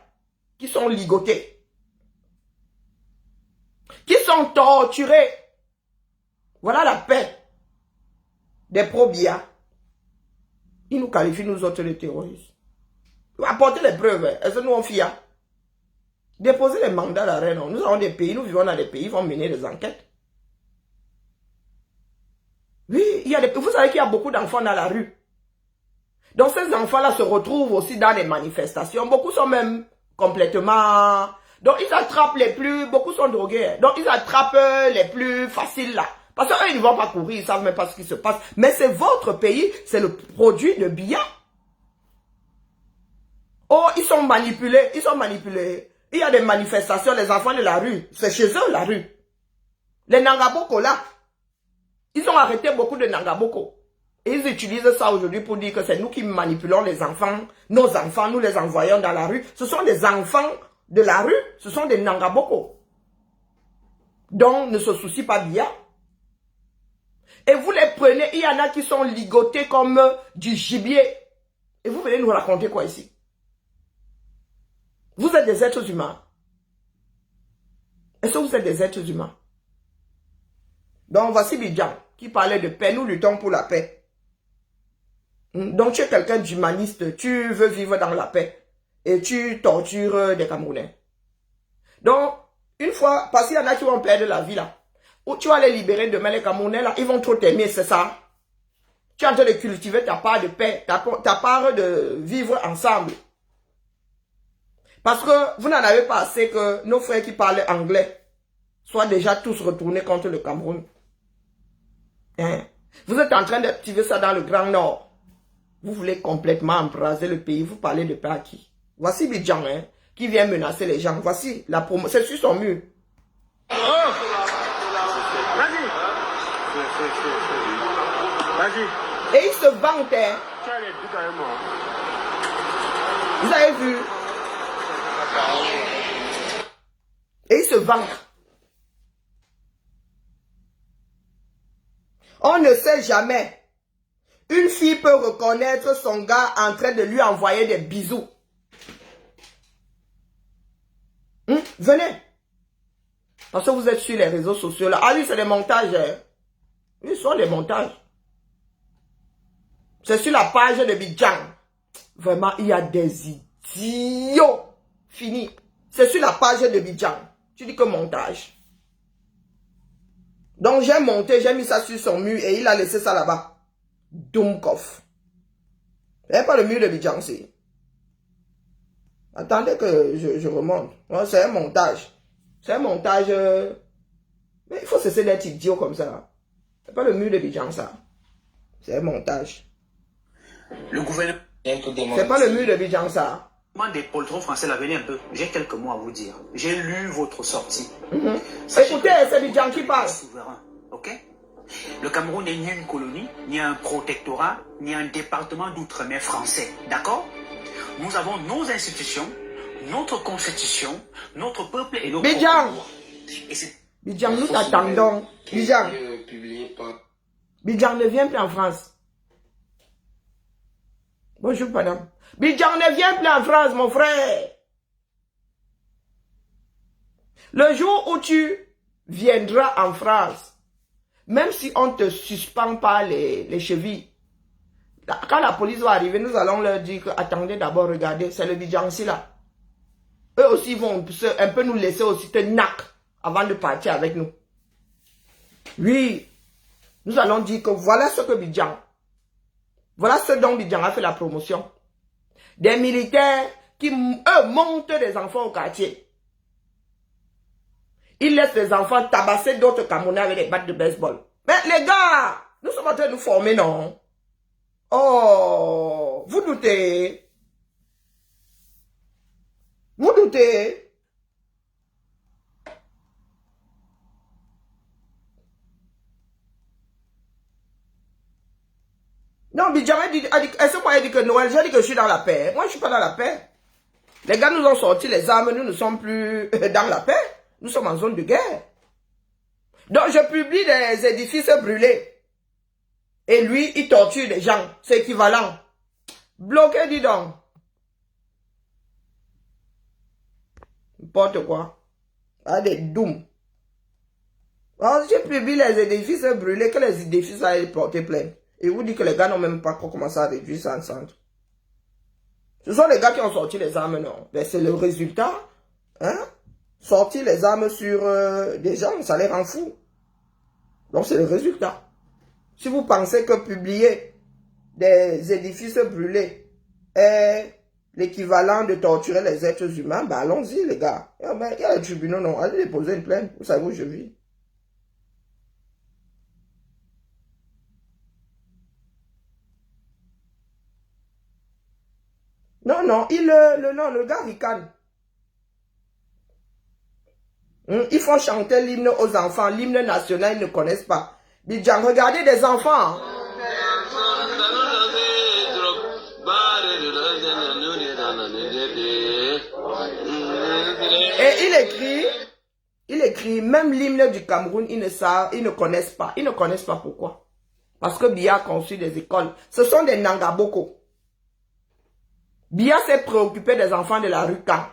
[SPEAKER 1] qui sont ligotés. Qui sont torturés. Voilà la paix des pro-Biya. Ils nous qualifient, nous autres, les terroristes. Apportez les preuves. Est-ce que nous, on fia? Déposez les mandats d'arrêt. Nous avons des pays, nous vivons dans des pays, ils vont mener des enquêtes. Oui, vous savez qu'il y a beaucoup d'enfants dans la rue. Donc ces enfants-là se retrouvent aussi dans les manifestations. Beaucoup sont même complètement... Donc ils attrapent les plus... Beaucoup sont drogués. Donc ils attrapent les plus faciles là. Parce qu'eux, ils ne vont pas courir, ils ne savent même pas ce qui se passe. Mais c'est votre pays, c'est le produit de Biya. Oh, ils sont manipulés, ils sont manipulés. Il y a des manifestations, les enfants de la rue, c'est chez eux la rue. Les Nangaboko là, ils ont arrêté beaucoup de Nangaboko. Et ils utilisent ça aujourd'hui pour dire que c'est nous qui manipulons les enfants, nos enfants, nous les envoyons dans la rue. Ce sont des enfants de la rue, ce sont des Nangaboko. Donc, ne se soucie pas Biya. Et vous les prenez, il y en a qui sont ligotés comme du gibier. Et vous venez nous raconter quoi ici? Vous êtes des êtres humains. Est-ce que vous êtes des êtres humains? Donc voici Bidjan qui parlait de paix. Nous luttons pour la paix. Donc tu es quelqu'un d'humaniste. Tu veux vivre dans la paix. Et tu tortures des Camerounais. Donc, une fois, parce qu'il y en a qui vont perdre la vie là. Ou tu vas les libérer demain, les Camerounais là. Ils vont trop t'aimer, c'est ça. Tu es en train de cultiver ta part de paix. Ta part de vivre ensemble. Parce que vous n'en avez pas assez que nos frères qui parlent anglais soient déjà tous retournés contre le Cameroun. Hein? Vous êtes en train d'activer ça dans le Grand Nord. Vous voulez complètement embraser le pays. Vous parlez de paix à qui? Voici Bidjan, hein, qui vient menacer les gens. Voici la promo. C'est sur son mur.
[SPEAKER 5] Oh! Vas-y! Vas-y!
[SPEAKER 1] Et il se vante, hein.
[SPEAKER 5] Tu as les buts avec moi.
[SPEAKER 1] Vous avez vu? Et il se vante. On ne sait jamais. Une fille peut reconnaître son gars en train de lui envoyer des bisous. Venez. Parce que vous êtes sur les réseaux sociaux là. Ah oui, c'est des montages. Hein. Oui, ce sont des montages. C'est sur la page de Bidjan. Vraiment, il y a des idiots. Fini. C'est sur la page de Bidjan. Tu dis que montage. Donc j'ai monté, j'ai mis ça sur son mur et il a laissé ça là-bas. Dumkov. C'est pas le mur de Bidjan, c'est. Attendez que je remonte. C'est un montage. C'est un montage. Mais il faut cesser d'être idiot comme ça. C'est pas le mur de Bidjan, ça. C'est un montage.
[SPEAKER 2] Le gouvernement
[SPEAKER 1] C'est pas le mur de Bidjan, ça.
[SPEAKER 2] des poltrons français, là, venez un peu. J'ai quelques mots à vous dire. J'ai lu votre sortie.
[SPEAKER 1] Écoutez, c'est Bidjan qui parle.
[SPEAKER 2] Souverain, ok? Le Cameroun n'est ni une colonie, ni un protectorat, ni un département d'outre-mer français. D'accord? Nous avons nos institutions, notre constitution, notre peuple et notre
[SPEAKER 1] Bidjan!
[SPEAKER 2] pouvoir.
[SPEAKER 1] Bidjan, nous t'attendons. Bidjan. Bidjan ne vient plus en France. Bonjour, madame. Bidjan ne vient plus en France, mon frère. Le jour où tu viendras en France, même si on ne te suspend pas les chevilles, quand la police va arriver, nous allons leur dire que, attendez d'abord, regardez, c'est le Bidjansi là. Eux aussi vont un peu nous laisser aussi te nac avant de partir avec nous. Oui, nous allons dire que voilà ce que Bidjan, voilà ce dont Bidjan a fait la promotion. Des militaires qui, eux, montent des enfants au quartier. Ils laissent les enfants tabasser d'autres Camerounais avec des battes de baseball. Mais les gars, nous sommes en train de nous former, non? Oh, vous doutez? Vous doutez? Non, Bidjan a dit, est-ce que moi j'ai dit que Noël, j'ai dit que je suis dans la paix. Moi, je suis pas dans la paix. Les gars nous ont sorti les armes, nous ne sommes plus dans la paix. Nous sommes en zone de guerre. Donc, je publie des édifices brûlés. Et lui, il torture des gens. C'est équivalent. Bloqué, dis donc. N'importe quoi. Ah, des dooms. Alors, je publie les édifices brûlés, que les édifices aillent porter plainte. Et vous dit que les gars n'ont même pas commencé à réduire ça en centre. Ce sont les gars qui ont sorti les armes, non. Mais c'est le résultat. Hein? Sortir les armes sur des gens, ça les rend fous. Donc c'est le résultat. Si vous pensez que publier des édifices brûlés est l'équivalent de torturer les êtres humains, ben allons-y les gars. Il y a les tribunaux, non. Allez déposer une plainte. Vous savez où je vis. Non, non, le gars ricane. Ils font chanter l'hymne aux enfants, l'hymne national, ils ne connaissent pas. Bidjan, regardez des enfants. Et il écrit, même l'hymne du Cameroun, ils ne connaissent pas. Ils ne connaissent pas pourquoi. Parce que Biya a conçu des écoles. Ce sont des Nangaboko. Biya s'est préoccupé des enfants de la rue Kan.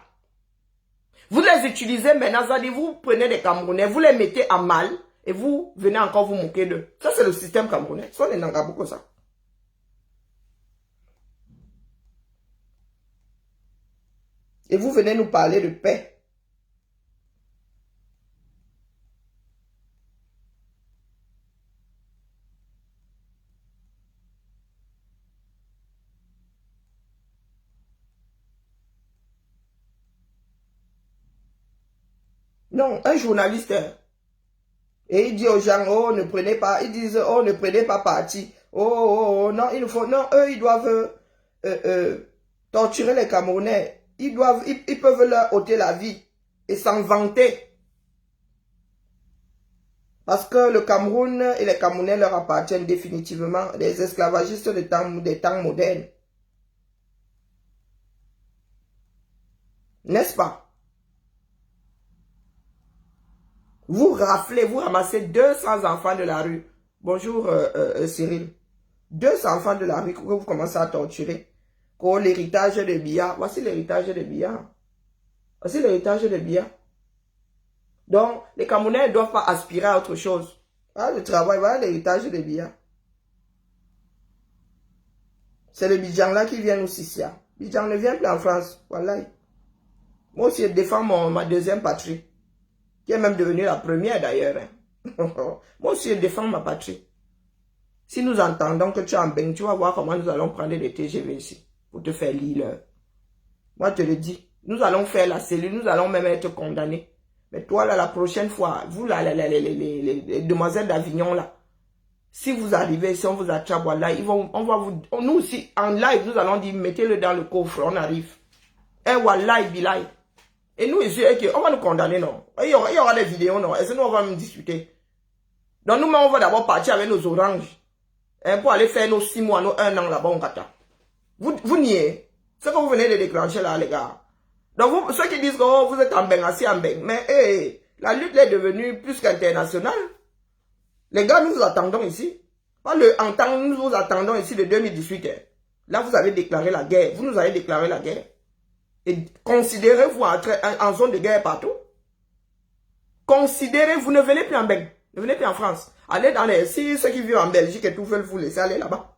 [SPEAKER 1] Vous les utilisez maintenant, vous prenez des Camerounais, vous les mettez à mal et vous venez encore vous moquer d'eux. Ça, c'est le système camerounais. Ce sont les Nangaboko, ça. Et vous venez nous parler de paix. Non, un journaliste, Et il dit aux gens, oh, ne prenez pas, ils disent, oh, ne prenez pas parti. Oh, non, il faut, non, eux, ils doivent torturer les Camerounais. Ils peuvent leur ôter la vie et s'en vanter. Parce que le Cameroun et les Camerounais leur appartiennent définitivement, les esclavagistes des temps modernes. N'est-ce pas? Vous raflez, vous ramassez 200 enfants de la rue. Bonjour Cyril. 200 enfants de la rue que vous commencez à torturer. Pour l'héritage de Biya. Voici l'héritage de Biya. Voici l'héritage de Biya. Donc, les Camerounais ne doivent pas aspirer à autre chose. Voilà le travail, voilà l'héritage de Biya. C'est le Bidjan là qui vient aussi ici. Bidjan ne vient plus en France. Voilà. Moi aussi, je défends ma deuxième patrie. Qui est même devenue la première d'ailleurs. Moi aussi, je défends ma patrie. Si nous entendons que tu es en bain, tu vas voir comment nous allons prendre des TGV ici. Pour te faire lire. Moi, je te le dis. Nous allons faire la cellule. Nous allons même être condamnés. Mais toi, là, la prochaine fois, vous, là, les demoiselles d'Avignon, là, si vous arrivez, si on vous attrape, voilà, on va vous, nous aussi, en live, nous allons dire, mettez-le dans le coffre, on arrive. Eh, wallahi, bilahi. Et nous, ici, on va nous condamner, non? Il y aura des vidéos, non? Et sinon, on va même discuter. Donc, nous, on va d'abord partir avec nos oranges. Hein, pour aller faire nos 6 mois, nos 1 an là-bas, on kata. Vous niez. Ce que vous venez de déclencher là, les gars. Donc, vous, ceux qui disent que oh, vous êtes en bain, assis en bain. Mais, hey, la lutte est devenue plus qu'internationale. Les gars, nous vous attendons ici. Pas en temps, nous vous attendons ici de 2018. Hein. Là, vous avez déclaré la guerre. Vous nous avez déclaré la guerre. Et considérez-vous en zone de guerre partout. Considérez, vous ne venez plus en bain. Ne venez plus en France. Allez dans les... Si ceux qui vivent en Belgique et tout veulent vous laisser aller là-bas.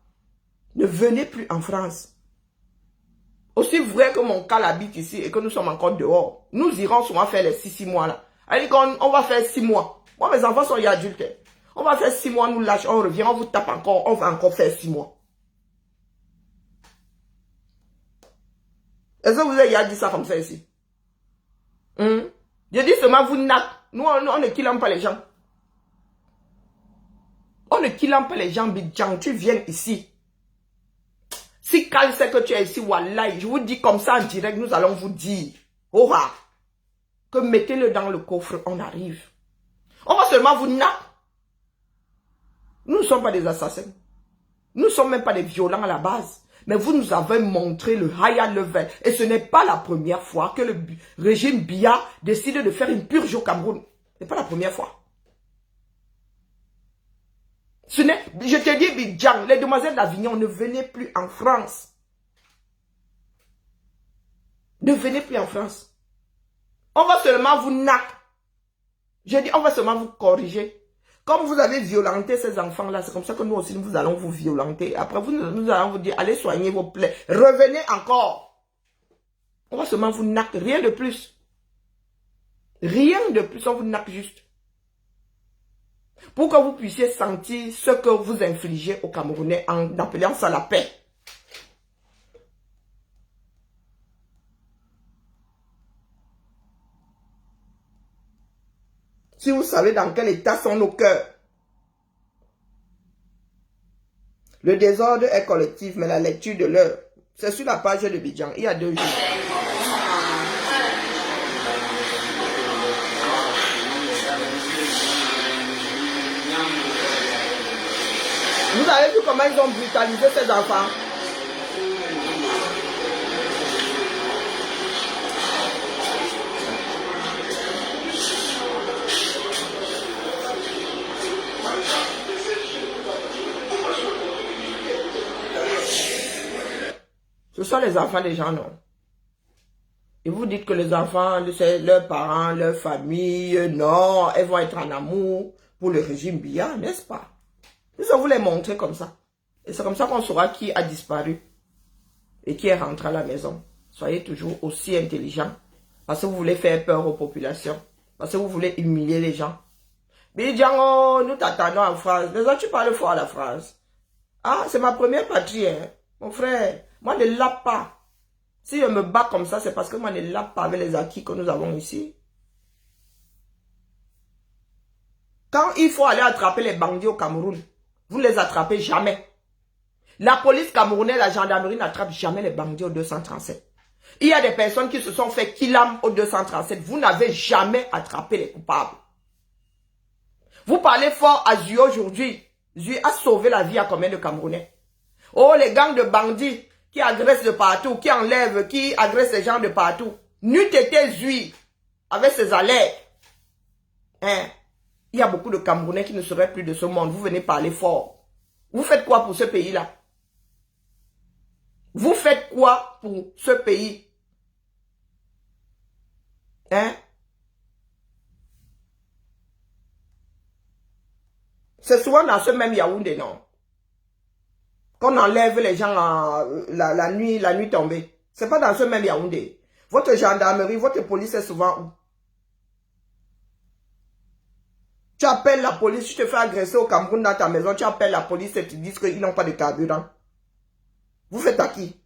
[SPEAKER 1] Ne venez plus en France. Aussi vrai que mon cas habite ici et que nous sommes encore dehors. Nous irons souvent faire les 6 mois là. Elle dit qu'on va faire 6 mois. Moi, mes enfants sont adultes. On va faire 6 mois, nous lâche, on revient, on vous tape encore, on va encore faire 6 mois. Est-ce que vous avez dit ça comme ça ici? Je dis seulement vous nappez. Nous, on ne killons pas les gens. On ne killons pas les gens, Bidjan, tu viens ici. Si Kal sait que tu es ici, Wallahi, je vous dis comme ça en direct, nous allons vous dire, Ora, que mettez-le dans le coffre, on arrive. On va seulement vous napper. Nous ne sommes pas des assassins. Nous ne sommes même pas des violents à la base. Mais vous nous avez montré le high level. Et ce n'est pas la première fois que le régime Biya décide de faire une purge au Cameroun. Ce n'est pas la première fois. Je te dis, Bidjan, les demoiselles d'Avignon, ne venez plus en France. Ne venez plus en France. On va seulement vous nac. Je dis, on va seulement vous corriger. Comme vous avez violenté ces enfants-là, c'est comme ça que nous aussi, nous allons vous violenter. Après, nous allons vous dire, allez soigner vos plaies. Revenez encore. On va seulement vous nac, rien de plus. Rien de plus, on vous nac juste. Pour que vous puissiez sentir ce que vous infligez aux Camerounais en appelant ça la paix. Si vous savez dans quel état sont nos cœurs. Le désordre est collectif, mais la lecture de l'heure, c'est sur la page de Bidjan, il y a 2 jours. Vous avez vu comment ils ont brutalisé ces enfants? Ce sont les enfants des gens, non? Et vous dites que les enfants, c'est leurs parents, leur famille, non, elles vont être en amour pour le régime Biya, n'est-ce pas? Nous allons vous les montrer comme ça. Et c'est comme ça qu'on saura qui a disparu et qui est rentré à la maison. Soyez toujours aussi intelligents. Parce que vous voulez faire peur aux populations. Parce que vous voulez humilier les gens. Bidjan, nous t'attendons en France. Mais ça, tu parles fort à la France. Ah, c'est ma première patrie, hein. Mon frère, moi ne l'a pas. Si je me bats comme ça, c'est parce que moi ne l'a pas avec les acquis que nous avons ici. Quand il faut aller attraper les bandits au Cameroun, vous ne les attrapez jamais. La police camerounaise, la gendarmerie n'attrape jamais les bandits au 237. Il y a des personnes qui se sont fait killam au 237. Vous n'avez jamais attrapé les coupables. Vous parlez fort à Zui aujourd'hui. Zui a sauvé la vie à combien de Camerounais? Oh, les gangs de bandits qui agressent de partout, qui enlèvent, qui agressent les gens de partout. N'eût été Zui avec ses alertes. Hein? Il y a beaucoup de Camerounais qui ne seraient plus de ce monde. Vous venez parler fort. Vous faites quoi pour ce pays-là? Vous faites quoi pour ce pays? Hein? C'est souvent dans ce même Yaoundé, non? Qu'on enlève les gens la nuit tombée. C'est pas dans ce même Yaoundé. Votre gendarmerie, votre police est souvent où? Tu appelles la police, tu te fais agresser au Cameroun dans ta maison, tu appelles la police et tu dis qu'ils n'ont pas de carburant. Vous faites à qui?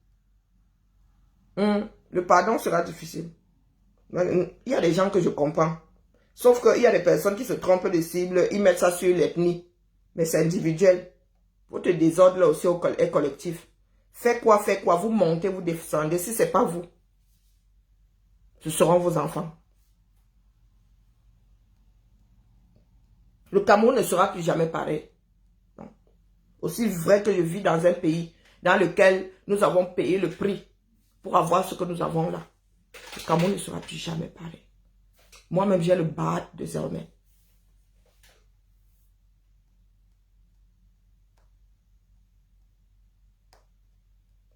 [SPEAKER 1] Le pardon sera difficile. Il y a des gens que je comprends. Sauf qu'il y a des personnes qui se trompent de cible, ils mettent ça sur l'ethnie. Mais c'est individuel. Votre désordre là aussi est collectif. Faites quoi? Vous montez, vous descendez. Si ce n'est pas vous, ce seront vos enfants. Le Cameroun ne sera plus jamais pareil. Non. Aussi vrai que je vis dans un pays dans lequel nous avons payé le prix pour avoir ce que nous avons là. Le Cameroun ne sera plus jamais pareil. Moi-même, j'ai le bad désormais.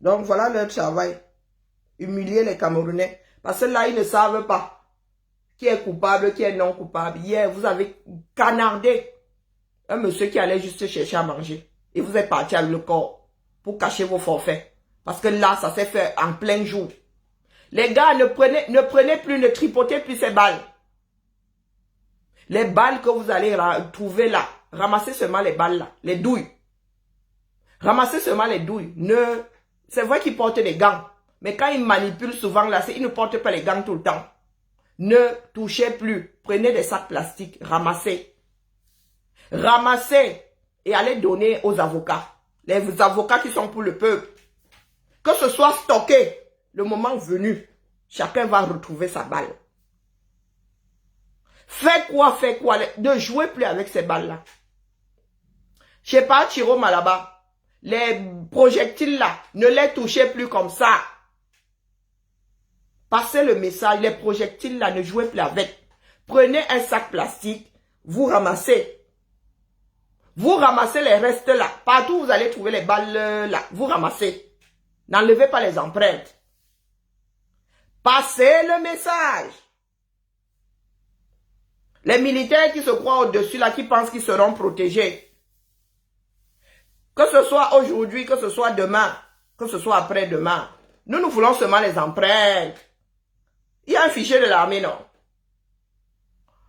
[SPEAKER 1] Donc, voilà leur travail. Humilier les Camerounais. Parce que là, ils ne savent pas qui est coupable, qui est non coupable. Hier, vous avez canardé un monsieur qui allait juste chercher à manger. Et vous êtes parti avec le corps pour cacher vos forfaits. Parce que là, ça s'est fait en plein jour. Les gars, ne prenez plus, ne tripotez plus ces balles. Les balles que vous allez trouver là, ramassez seulement les balles là, les douilles. Ramassez seulement les douilles. C'est vrai qu'ils portent des gants. Mais quand ils manipulent souvent là, ils ne portent pas les gants tout le temps. Ne touchez plus. Prenez des sacs plastiques, ramassez. Ramassez et allez donner aux avocats. Les avocats qui sont pour le peuple. Que ce soit stocké, le moment venu, chacun va retrouver sa balle. Faites quoi? Ne jouez plus avec ces balles-là. Je sais pas, Chiro Malaba, les projectiles là, ne les touchez plus comme ça. Passez le message, les projectiles là, ne jouez plus avec. Prenez un sac plastique, vous ramassez. Vous ramassez les restes là. Partout où vous allez trouver les balles là, vous ramassez. N'enlevez pas les empreintes. Passez le message. Les militaires qui se croient au-dessus là, qui pensent qu'ils seront protégés. Que ce soit aujourd'hui, que ce soit demain, que ce soit après-demain. Nous voulons seulement les empreintes. Il y a un fichier de l'armée, non?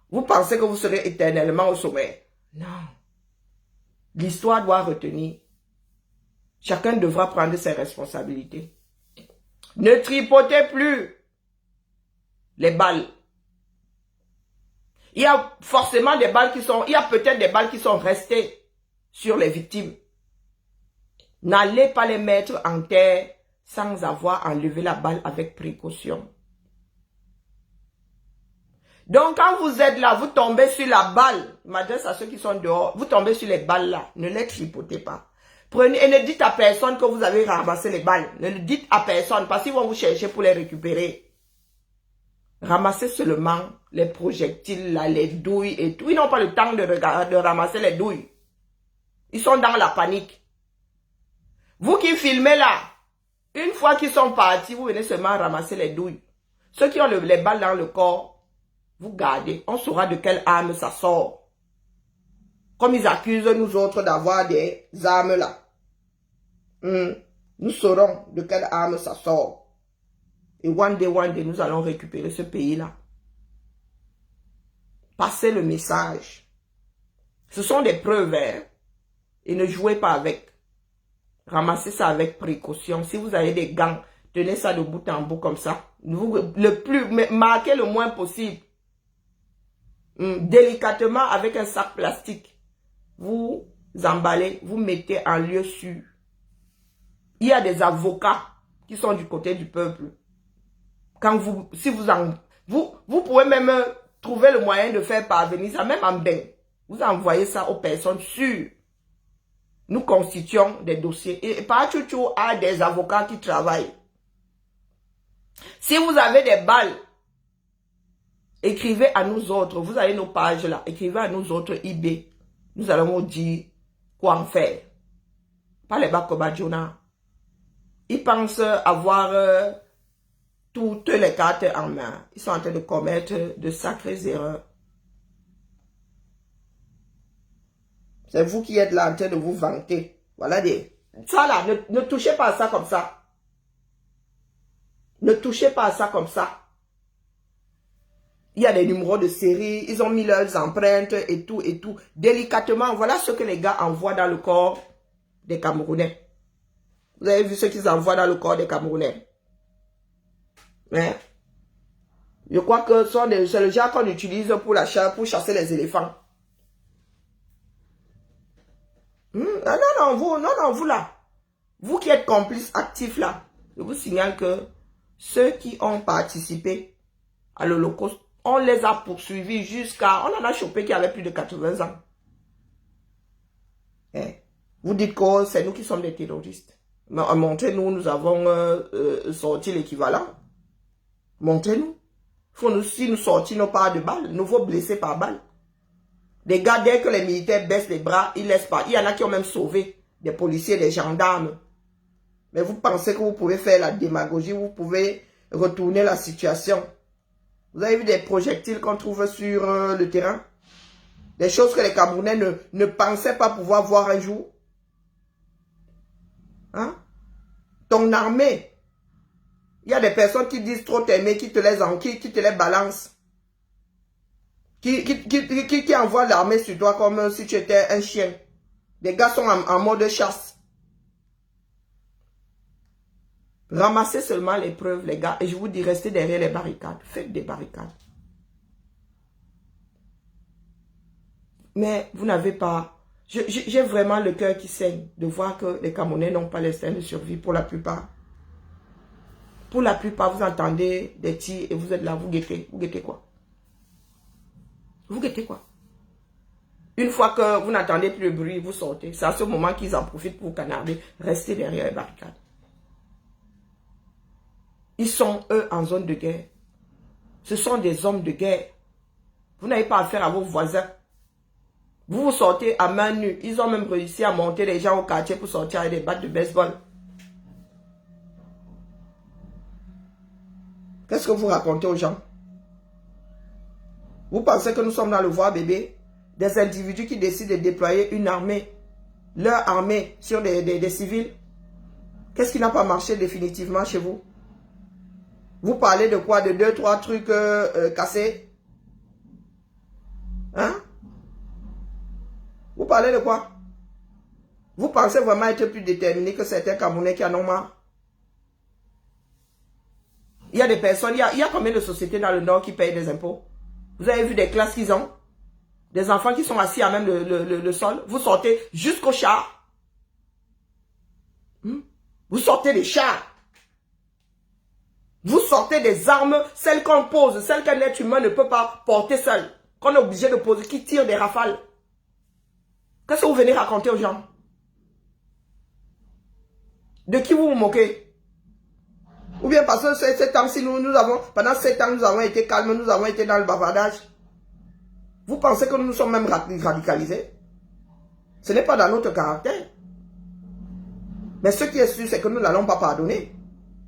[SPEAKER 1] Vous pensez que vous serez éternellement au sommet? Non. L'histoire doit retenir. Chacun devra prendre ses responsabilités. Ne tripotez plus les balles. Il y a forcément des balles qui sont... Il y a peut-être des balles qui sont restées sur les victimes. N'allez pas les mettre en terre sans avoir enlevé la balle avec précaution. Donc, quand vous êtes là, vous tombez sur la balle. Je m'adresse à ceux qui sont dehors. Vous tombez sur les balles là. Ne les tripotez pas. Prenez et ne dites à personne que vous avez ramassé les balles. Ne le dites à personne parce qu'ils vont vous chercher pour les récupérer. Ramassez seulement les projectiles là, les douilles et tout. Ils n'ont pas le temps de ramasser les douilles. Ils sont dans la panique. Vous qui filmez là, une fois qu'ils sont partis, vous venez seulement ramasser les douilles. Ceux qui ont les balles dans le corps, vous gardez. On saura de quelle arme ça sort. Comme ils accusent nous autres d'avoir des armes là. Nous saurons de quelle arme ça sort. Et one day, nous allons récupérer ce pays-là. Passez le message. Ce sont des preuves. Hein? Et ne jouez pas avec. Ramassez ça avec précaution. Si vous avez des gants, tenez ça de bout en bout comme ça. Marquez le moins possible. délicatement avec un sac plastique. Vous emballez, vous mettez en lieu sûr. Il y a des avocats qui sont du côté du peuple. Quand vous pouvez même trouver le moyen de faire parvenir ça, même en bain. Vous envoyez ça aux personnes sûres. Nous constituons des dossiers. Et par Chouchou a des avocats qui travaillent. Si vous avez des balles, écrivez à nous autres. Vous avez nos pages là. Écrivez à nous autres eBay. Nous allons vous dire quoi en faire. Pas les Bakobadjona. Ils pensent avoir toutes les cartes en main. Ils sont en train de commettre de sacrées erreurs. C'est vous qui êtes là en train de vous vanter. Voilà des... Ça là, ne touchez pas à ça comme ça. Ne touchez pas à ça comme ça. Il y a des numéros de série, ils ont mis leurs empreintes et tout et tout. Délicatement, voilà ce que les gars envoient dans le corps des Camerounais. Vous avez vu ce qu'ils envoient dans le corps des Camerounais? Hein? Je crois que c'est le genre qu'on utilise pour la chasse, pour chasser les éléphants. Non, vous là. Vous qui êtes complices actifs là, je vous signale que ceux qui ont participé à l'Holocauste, on les a poursuivis jusqu'à... On en a chopé qui avaient plus de 80 ans. Hein? Vous dites que c'est nous qui sommes des terroristes. Montrez-nous, nous avons sorti l'équivalent. Montrez-nous. Si nous sortions nos parts de balles, nous faut blesser par balle. Les gars, dès que les militaires baissent les bras, ils laissent pas. Il y en a qui ont même sauvé des policiers, des gendarmes. Mais vous pensez que vous pouvez faire la démagogie, vous pouvez retourner la situation. Vous avez vu des projectiles qu'on trouve sur le terrain? Des choses que les Camerounais ne pensaient pas pouvoir voir un jour. Hein? Ton armée, il y a des personnes qui disent trop t'aimer, qui te les balancent. Qui envoient l'armée sur toi comme si tu étais un chien. Les gars sont en mode chasse. Ramassez seulement les preuves, les gars, et je vous dis, restez derrière les barricades. Faites des barricades. Mais vous n'avez pas... J'ai vraiment le cœur qui saigne de voir que les Camerounais n'ont pas l'instinct de survie pour la plupart. Pour la plupart, vous entendez des tirs et vous êtes là, vous guettez. Vous guettez quoi? Vous guettez quoi? Une fois que vous n'entendez plus le bruit, vous sortez. C'est à ce moment qu'ils en profitent pour canarder. Restez derrière les barricades. Ils sont, eux, en zone de guerre. Ce sont des hommes de guerre. Vous n'avez pas affaire à vos voisins. Vous vous sortez à main nue. Ils ont même réussi à monter les gens au quartier pour sortir avec des battes de baseball. Qu'est-ce que vous racontez aux gens? Vous pensez que nous sommes dans le voir bébé? Des individus qui décident de déployer une armée, leur armée, sur des civils? Qu'est-ce qui n'a pas marché définitivement chez vous? Vous parlez de quoi? De 2-3 trucs cassés? Hein? Vous parlez de quoi? Vous pensez vraiment être plus déterminé que certains Camerounais qui en ont marre? Il y a des personnes, il y a combien de sociétés dans le Nord qui payent des impôts? Vous avez vu des classes qu'ils ont? Des enfants qui sont assis à même le sol? Vous sortez jusqu'au char? Vous sortez des chars? Vous sortez des armes, celles qu'on pose, celles qu'un être humain ne peut pas porter seul, qu'on est obligé de poser, qui tirent des rafales. Qu'est-ce que vous venez raconter aux gens? De qui vous vous moquez? Ou bien parce que ces temps-ci, pendant 7 ans, nous avons été calmes, nous avons été dans le bavardage. Vous pensez que nous sommes même radicalisés? Ce n'est pas dans notre caractère. Mais ce qui est sûr, c'est que nous n'allons pas pardonner.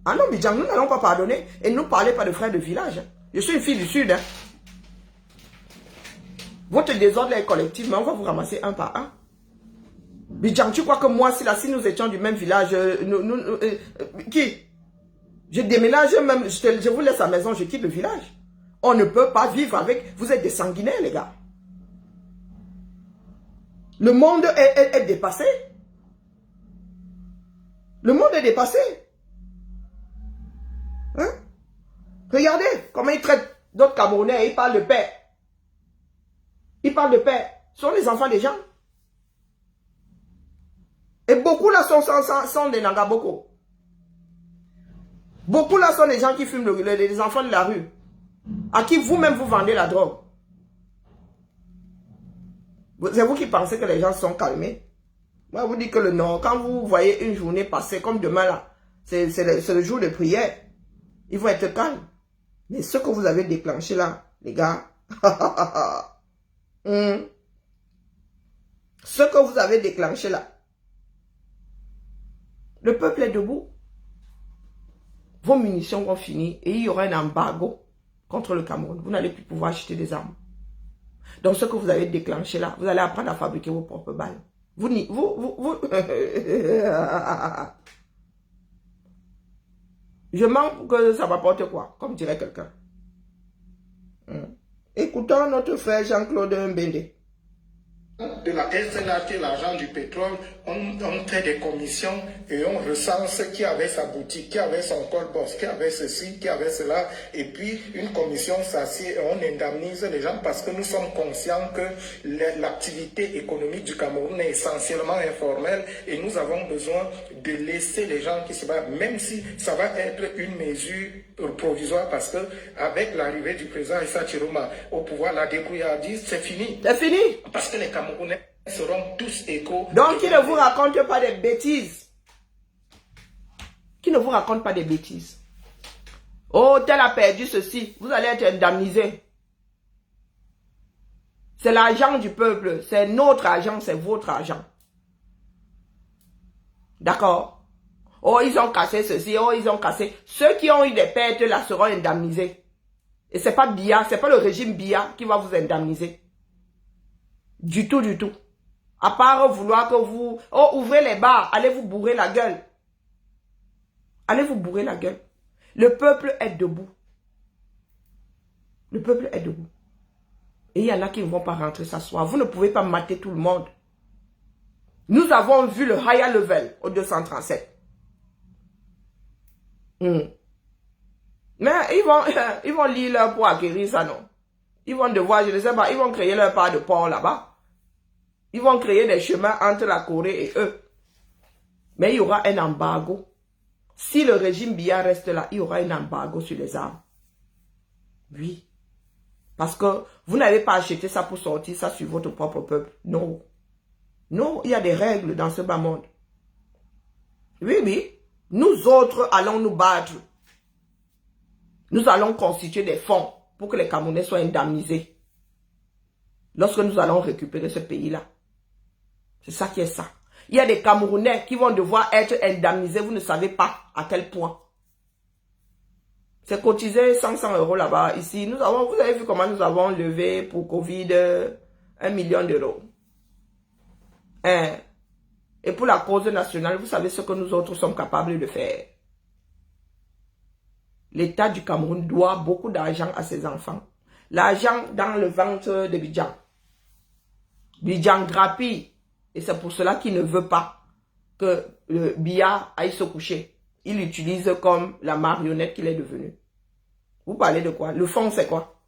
[SPEAKER 1] Ah non, Bidjan, nous n'allons pas pardonner. Et ne nous parlez pas de frères de village. Je suis une fille du Sud. Hein. Votre désordre est collectif, mais on va vous ramasser un par un. Bidjan, tu crois que moi, si nous étions du même village, qui? Je déménage même, je vous laisse à la maison, je quitte le village. On ne peut pas vivre avec... Vous êtes des sanguinaires, les gars. Le monde est dépassé. Le monde est dépassé. Hein? Regardez comment ils traitent d'autres Camerounais et ils parlent de paix. Ils parlent de paix. Ce sont les enfants des gens. Et beaucoup là sont des Nangaboko. Beaucoup là sont des gens qui fument les enfants de la rue. À qui vous-même vous vendez la drogue. C'est vous qui pensez que les gens sont calmés. Moi, je vous dis que le Nord, quand vous voyez une journée passer comme demain là, c'est le jour de prière. Il faut être calme. Mais ce que vous avez déclenché là, les gars, ce que vous avez déclenché là, le peuple est debout. Vos munitions vont finir et il y aura un embargo contre le Cameroun. Vous n'allez plus pouvoir acheter des armes. Donc ce que vous avez déclenché là, vous allez apprendre à fabriquer vos propres balles. Je manque que ça m'apporte quoi, comme dirait quelqu'un. Écoutons notre frère Jean-Claude Mbende.
[SPEAKER 6] De la SNA, qui est l'argent du pétrole, on fait des commissions et on recense qui avait sa boutique, qui avait son call-box, qui avait ceci, qui avait cela. Et puis, une commission s'assied et on indemnise les gens parce que nous sommes conscients que l'activité économique du Cameroun est essentiellement informelle et nous avons besoin de laisser les gens qui se battent, même si ça va être une mesure provisoire parce que avec l'arrivée du président Issa Chiroma au pouvoir, la débrouillardise, c'est fini.
[SPEAKER 1] C'est fini.
[SPEAKER 6] Parce que les Camerounais seront tous égaux.
[SPEAKER 1] Donc, qui ne vous raconte pas des bêtises. Qui ne vous raconte pas des bêtises. Oh, tel a perdu ceci. Vous allez être indemnisé. C'est l'argent du peuple. C'est notre argent, c'est votre argent. D'accord? Oh, ils ont cassé ceci. Oh, ils ont cassé. Ceux qui ont eu des pertes là seront indemnisés. Et c'est pas Biya, c'est pas le régime Biya qui va vous indemniser. Du tout, du tout. À part vouloir que vous... Oh, ouvrez les bars, allez vous bourrer la gueule. Allez vous bourrer la gueule. Le peuple est debout. Le peuple est debout. Et il y en a qui ne vont pas rentrer s'asseoir. Vous ne pouvez pas mater tout le monde. Nous avons vu le higher level au 237. Mais ils vont lire leur pour acquérir ça, non? Ils vont devoir, je ne sais pas, ils vont créer leur part de port là-bas. Ils vont créer des chemins entre la Corée et eux. Mais il y aura un embargo. Si le régime Biya reste là, il y aura un embargo sur les armes. Oui. Parce que vous n'avez pas acheté ça pour sortir ça sur votre propre peuple. Non. Non, il y a des règles dans ce bas monde. Oui, oui. Nous autres allons nous battre. Nous allons constituer des fonds pour que les Camerounais soient indemnisés. Lorsque nous allons récupérer ce pays-là. C'est ça qui est ça. Il y a des Camerounais qui vont devoir être indemnisés. Vous ne savez pas à quel point. C'est cotisé 500 € là-bas. Ici, vous avez vu comment nous avons levé pour Covid 1 million d'euros. Et pour la cause nationale, vous savez ce que nous autres sommes capables de faire. L'État du Cameroun doit beaucoup d'argent à ses enfants. L'argent dans le ventre de Bidjan. Bidjan grappille. Et c'est pour cela qu'il ne veut pas que le Biya aille se coucher. Il l'utilise comme la marionnette qu'il est devenu. Vous parlez de quoi? Le fond, c'est quoi?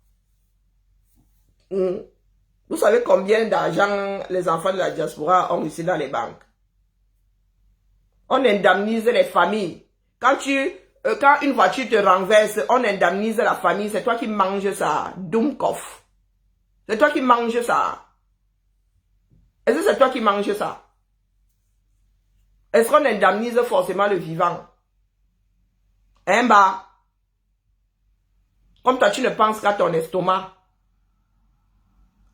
[SPEAKER 1] Vous savez combien d'argent les enfants de la diaspora ont ici dans les banques? On indemnise les familles. Quand une voiture te renverse, on indemnise la famille. C'est toi qui manges ça. Dumkov. C'est toi qui manges ça. Est-ce que c'est toi qui manges ça? Est-ce qu'on indemnise forcément le vivant? Hein, bah? Comme toi, tu ne penses qu'à ton estomac.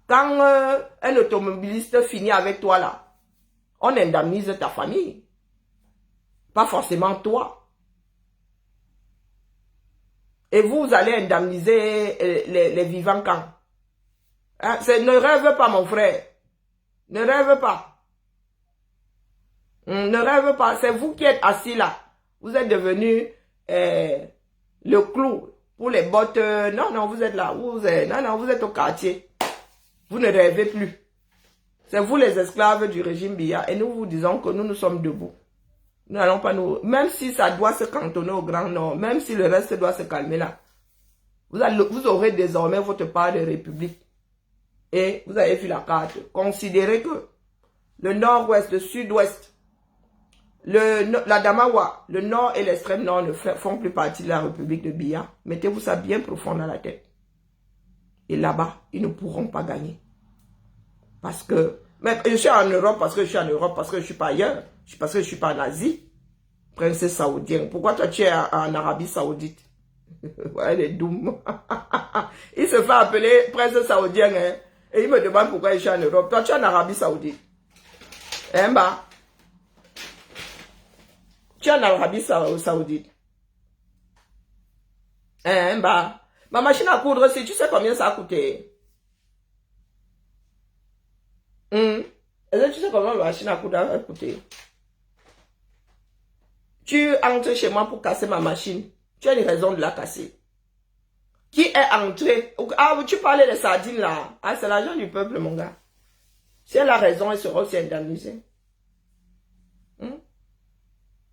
[SPEAKER 1] Quand un automobiliste finit avec toi là, on indemnise ta famille. Pas forcément toi. Et vous allez indemniser les vivants quand? Hein? Ne rêve pas, mon frère. Ne rêve pas. Ne rêve pas. C'est vous qui êtes assis là. Vous êtes devenu le clou pour les bottes. Non, vous êtes là. Vous êtes au quartier. Vous ne rêvez plus. C'est vous les esclaves du régime Biya. Et nous vous disons que nous sommes debout. Nous n'allons pas nous... Même si ça doit se cantonner au Grand Nord, même si le reste doit se calmer là, vous aurez désormais votre part de république. Et vous avez vu la carte. Considérez que le nord-ouest, le sud-ouest, la Damawa, le nord et l'extrême nord ne font plus partie de la République de Biya. Mettez-vous ça bien profond dans la tête. Et là-bas, ils ne pourront pas gagner. Parce que, mais je suis en Europe parce que je suis en Europe, parce que je ne suis pas ailleurs. Parce que je ne suis pas en Asie. Princesse saoudienne. Pourquoi toi tu es en Arabie Saoudite? Ouais, les doum. Il se fait appeler princesse saoudienne. Hein, et il me demande pourquoi je suis en Europe. Toi tu es en Arabie Saoudite. Hein, bah? Tu es en Arabie Saoudite. Hein, bah? Ma machine à coudre, si tu sais combien ça a coûté. Est-ce que tu sais combien ma machine à coudre a coûté? Tu entres chez moi pour casser ma machine. Tu as une raison de la casser. Qui est entré? Ah, tu parlais des sardines là. Ah, c'est l'argent du peuple, mon gars. Si elle a raison, elle sera aussi indemnisée.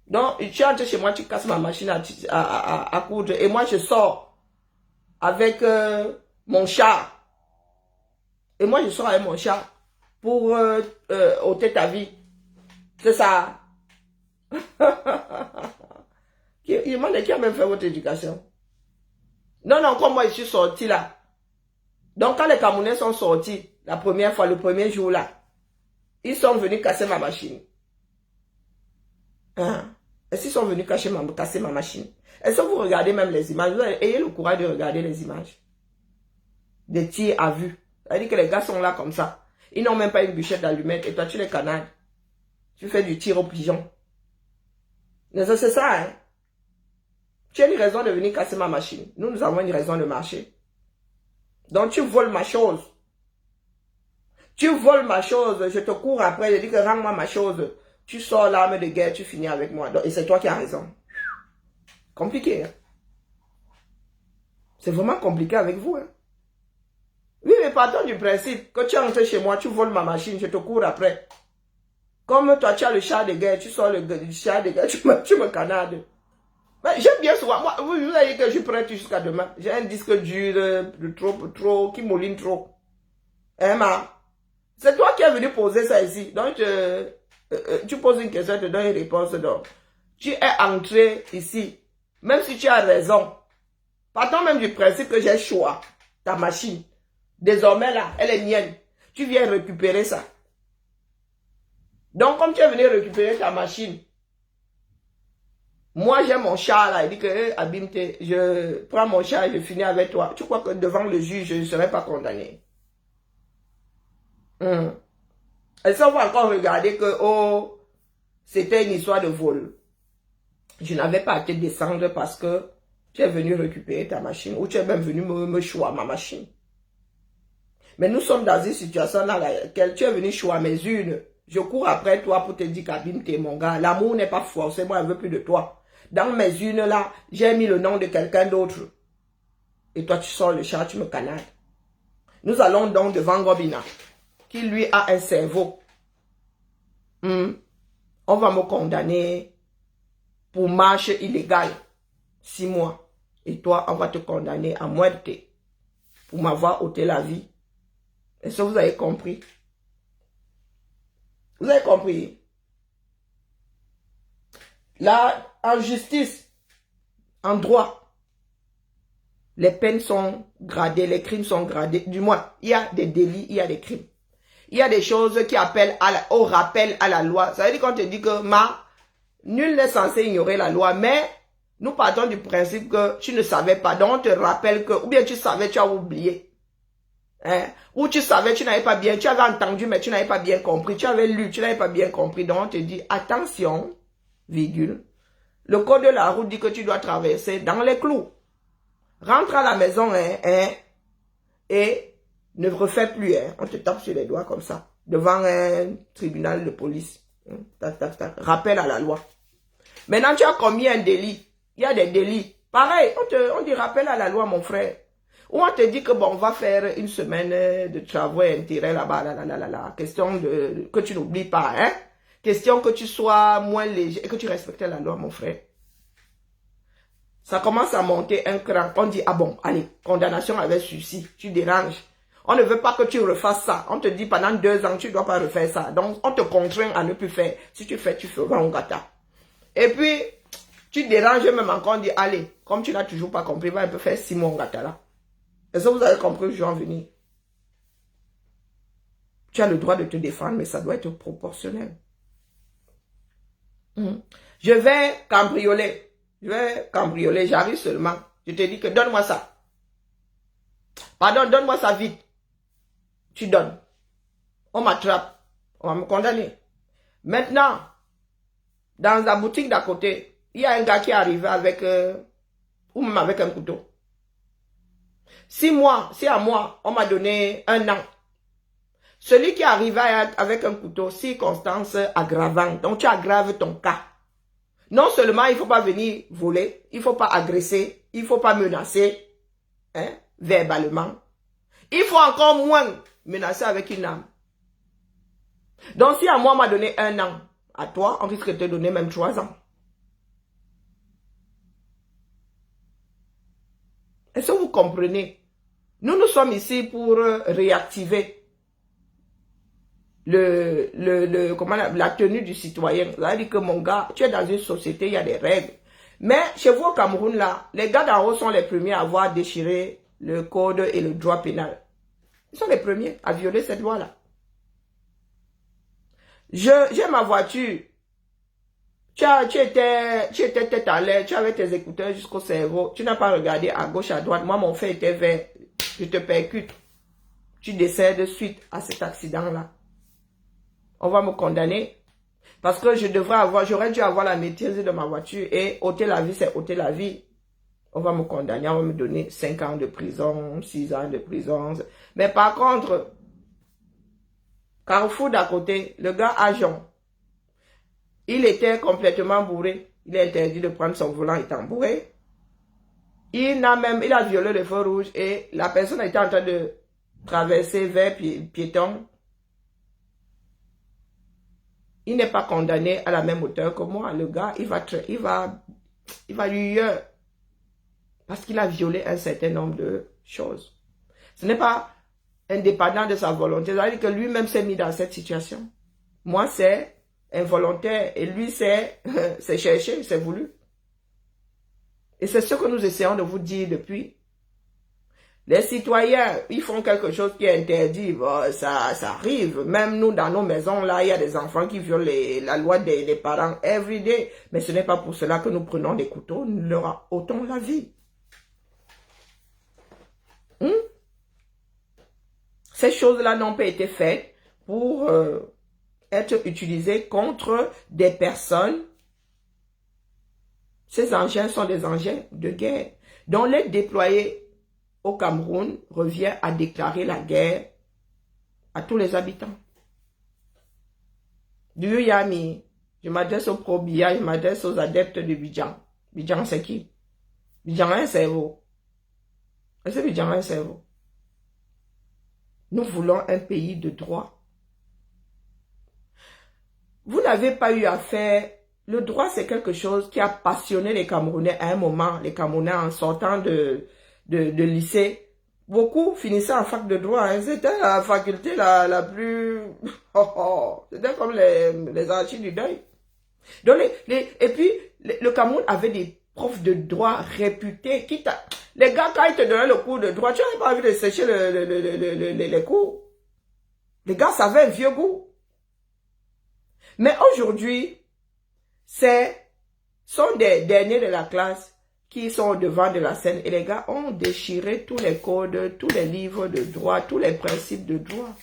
[SPEAKER 1] Donc, tu entres chez moi, tu casses ma machine à coudre. Et moi, je sors avec mon chat. Et moi, je sors avec mon chat pour ôter ta vie. C'est ça. Il demande qui a même fait votre éducation. Non, non, comme moi, je suis sorti là. Donc, quand les Camerounais sont sortis, la première fois, le premier jour là, ils sont venus casser ma machine. Hein? Est-ce qu'ils sont venus casser ma machine? Est-ce que vous regardez même les images? Vous ayez le courage de regarder les images. Des tirs à vue. C'est-à-dire que les gars sont là comme ça. Ils n'ont même pas une bûchette d'allumettes et toi, tu les canades. Tu fais du tir au pigeon. Mais c'est ça, hein. Tu as une raison de venir casser ma machine. Nous avons une raison de marcher. Donc, tu voles ma chose. Tu voles ma chose. Je te cours après. Je dis que rends-moi ma chose. Tu sors l'arme de guerre. Tu finis avec moi. Donc, et c'est toi qui as raison. Compliqué, hein. C'est vraiment compliqué avec vous, hein. Oui, mais partons du principe que tu es rentré chez moi, tu voles ma machine, je te cours après. Comme toi, tu as le char de guerre, tu sors le char de guerre, tu me canades. J'aime bien souvent. Moi, vous voyez que je suis prête jusqu'à demain. J'ai un disque dur, trop, qui mouline trop. Hein, c'est toi qui es venu poser ça ici. Donc, tu poses une question, je te donne une réponse. Donc, tu es entré ici. Même si tu as raison. Partons même du principe que j'ai choix. Ta machine. Désormais, là, elle est mienne. Tu viens récupérer ça. Donc, comme tu es venu récupérer ta machine, moi, j'ai mon chat là, il dit que, Abimte, je prends mon chat et je finis avec toi. Tu crois que devant le juge, je ne serai pas condamné? Et ça, on va encore regarder que, oh, c'était une histoire de vol. Je n'avais pas à te descendre parce que tu es venu récupérer ta machine ou tu es même venu me choisir ma machine. Mais nous sommes dans une situation dans laquelle tu es venu choisir mes unes. Je cours après toi pour te dire qu'Abimte, mon gars, l'amour n'est pas forcément, elle veut plus de toi. Dans mes unes là, j'ai mis le nom de quelqu'un d'autre. Et toi, tu sors le chat, tu me canades. Nous allons donc devant Gobina, qui lui a un cerveau. On va me condamner pour marche illégale. 6 mois. Et toi, on va te condamner à muerte pour m'avoir ôté la vie. Est-ce que vous avez compris? Vous avez compris? Là, en justice, en droit, les peines sont gradées, les crimes sont gradés. Du moins, il y a des délits, il y a des crimes. Il y a des choses qui appellent au rappel à la loi. Ça veut dire qu'on te dit que nul n'est censé ignorer la loi, mais nous partons du principe que tu ne savais pas. Donc, on te rappelle que, ou bien tu savais, tu as oublié. Hein? Ou tu savais, tu n'avais pas bien, tu avais entendu, mais tu n'avais pas bien compris. Tu avais lu, tu n'avais pas bien compris. Donc, on te dit, attention, virgule. Le code de la route dit que tu dois traverser dans les clous. Rentre à la maison, et ne refais plus, on te tape sur les doigts comme ça, devant un tribunal de police. Tac, tac, tac. Rappel à la loi. Maintenant, tu as commis un délit. Il y a des délits. Pareil, on dit rappel à la loi, mon frère. Ou on te dit que bon, on va faire une semaine de travaux et intérêts là-bas, question de que tu n'oublies pas, hein. Question que tu sois moins léger et que tu respectes la loi, mon frère. Ça commence à monter un cran. On dit, ah bon, allez, condamnation avec sursis, tu déranges. On ne veut pas que tu refasses ça. On te dit pendant 2 ans, tu ne dois pas refaire ça. Donc, on te contraint à ne plus faire. Si tu fais, tu feras un gâteau. Et puis, tu déranges même encore, on dit, allez, comme tu n'as toujours pas compris, va un peu faire 6 mois en gâteau là. Est-ce que vous avez compris où je vais en venir? Tu as le droit de te défendre, mais ça doit être proportionnel. Je vais cambrioler. J'arrive seulement. Je te dis que donne-moi ça. Pardon, donne-moi ça vite. Tu donnes. On m'attrape. On va me condamner. Maintenant, dans la boutique d'à côté, il y a un gars qui est arrivé avec, ou même avec un couteau. Si à moi, on m'a donné 1 an. Celui qui arrive avec un couteau, circonstance aggravante. Donc, tu aggraves ton cas. Non seulement il ne faut pas venir voler, il ne faut pas agresser, il ne faut pas menacer, hein, verbalement. Il faut encore moins menacer avec une arme. Donc, si à moi, on m'a donné 1 an, à toi, on risque de te donner même 3 ans. Est-ce que vous comprenez? Nous sommes ici pour réactiver la tenue du citoyen. Ça veut dire que mon gars, tu es dans une société, il y a des règles. Mais chez vous au Cameroun, là, les gars d'en haut sont les premiers à avoir déchiré le code et le droit pénal. Ils sont les premiers à violer cette loi-là. J'ai ma voiture. Tu étais tête à l'air, tu avais tes écouteurs jusqu'au cerveau. Tu n'as pas regardé à gauche, à droite. Moi, mon fait était vert. Je te percute. Tu décèdes suite à cet accident-là. On va me condamner. Parce que j'aurais dû avoir la maîtrise de ma voiture et ôter la vie, c'est ôter la vie. On va me condamner, on va me donner 5 ans de prison, 6 ans de prison. Mais par contre, Carrefour d'à côté, le gars agent, il était complètement bourré. Il est interdit de prendre son volant étant bourré. Il a violé le feu rouge et la personne était en train de traverser vers piéton. Il n'est pas condamné à la même hauteur que moi. Le gars, il va lui parce qu'il a violé un certain nombre de choses. Ce n'est pas indépendant de sa volonté. Ça veut dire que lui-même s'est mis dans cette situation. Moi, c'est involontaire. Et lui, c'est cherché, c'est voulu. Et c'est ce que nous essayons de vous dire depuis. Les citoyens, ils font quelque chose qui est interdit. Bon, ça arrive. Même nous, dans nos maisons, là, il y a des enfants qui violent la loi des parents every day. Mais ce n'est pas pour cela que nous prenons des couteaux. Nous leur ôtons la vie. Ces choses-là n'ont pas été faites pour être utilisées contre des personnes. Ces engins sont des engins de guerre. Donc, les déployer au Cameroun revient à déclarer la guerre à tous les habitants. Du Yami, je m'adresse aux pro-Biya, je m'adresse aux adeptes de Bidjan. Bidjan, c'est qui? Bidjan a un cerveau. Est-ce que Bidjan a un cerveau? Nous voulons un pays de droit. Vous n'avez pas eu à faire... Le droit, c'est quelque chose qui a passionné les Camerounais à un moment. Les Camerounais, en sortant de lycée, beaucoup finissaient en fac de droit. Hein. C'était la faculté la plus... C'était comme les archives du deuil. Donc, et puis, le Cameroun avait des profs de droit réputés. Les gars, quand ils te donnaient le cours de droit, tu n'avais pas envie de sécher les cours. Les gars savaient un vieux goût. Mais aujourd'hui, sont des derniers de la classe qui sont devant de la scène. Et les gars ont déchiré tous les codes, tous les livres de droit, tous les principes de droit.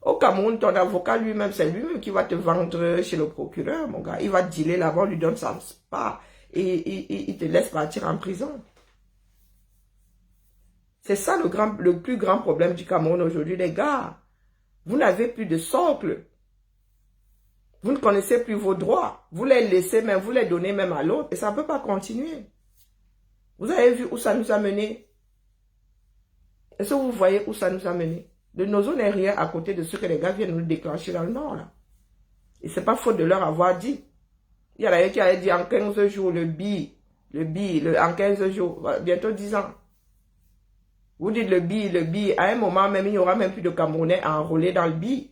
[SPEAKER 1] Au Cameroun, ton avocat lui-même, c'est lui-même qui va te vendre chez le procureur, mon gars. Il va te dealer là-bas, on lui donne sa part et il te laisse partir en prison. C'est ça le plus grand problème du Cameroun aujourd'hui, les gars. Vous n'avez plus de socle. Vous ne connaissez plus vos droits. Vous les laissez même, vous les donnez même à l'autre. Et ça ne peut pas continuer. Vous avez vu où ça nous a mené? Est-ce que vous voyez où ça nous a mené? Le Nozo n'est rien à côté de ce que les gars viennent nous déclencher dans le Nord. Là. Et ce n'est pas faute de leur avoir dit. Il y en a qui avait dit en 15 jours, en 15 jours, bientôt 10 ans. Vous dites le BI, à un moment même, il n'y aura même plus de Camerounais à enrôler dans le BI.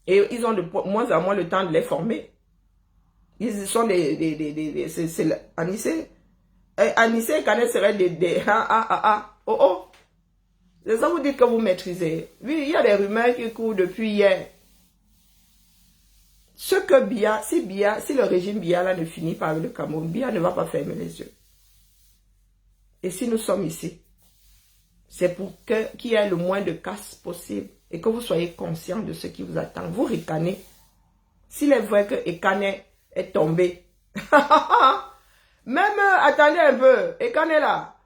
[SPEAKER 1] Et ils ont de moins en moins le temps de les former. Ils sont Anissé. Anissé et Canet seraient oh. C'est ça vous dites que vous maîtrisez. Oui, il y a des rumeurs qui courent depuis hier. Ce que Biya, si le régime Biya là ne finit pas avec le Cameroun, Biya ne va pas fermer les yeux. Et si nous sommes ici, c'est pour qu'il y ait le moins de casse possible et que vous soyez conscient de ce qui vous attend. Vous ricanez. S'il est vrai que Ekane est tombé, même, attendez un peu, Ekane là,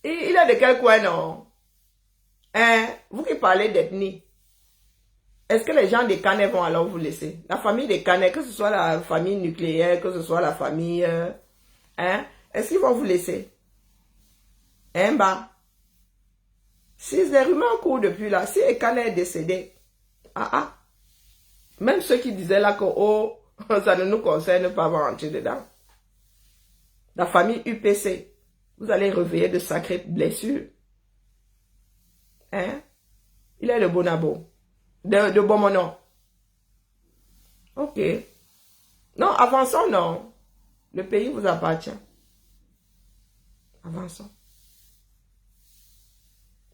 [SPEAKER 1] il est de quel coin, non? Hein? Vous qui parlez d'ethnie, est-ce que les gens des Canet vont alors vous laisser? La famille des Canet, que ce soit la famille nucléaire, que ce soit la famille... hein? Est-ce qu'ils vont vous laisser? Hein, bah? Si les rumeurs courent depuis là, si Ekane est décédé, même ceux qui disaient là que oh, ça ne nous concerne pas, vont rentrer dedans. La famille UPC, vous allez réveiller de sacrées blessures. Hein? Il est le bonabo. De bon monon. Ok. Non, avançons, non. Le pays vous appartient. Avançons.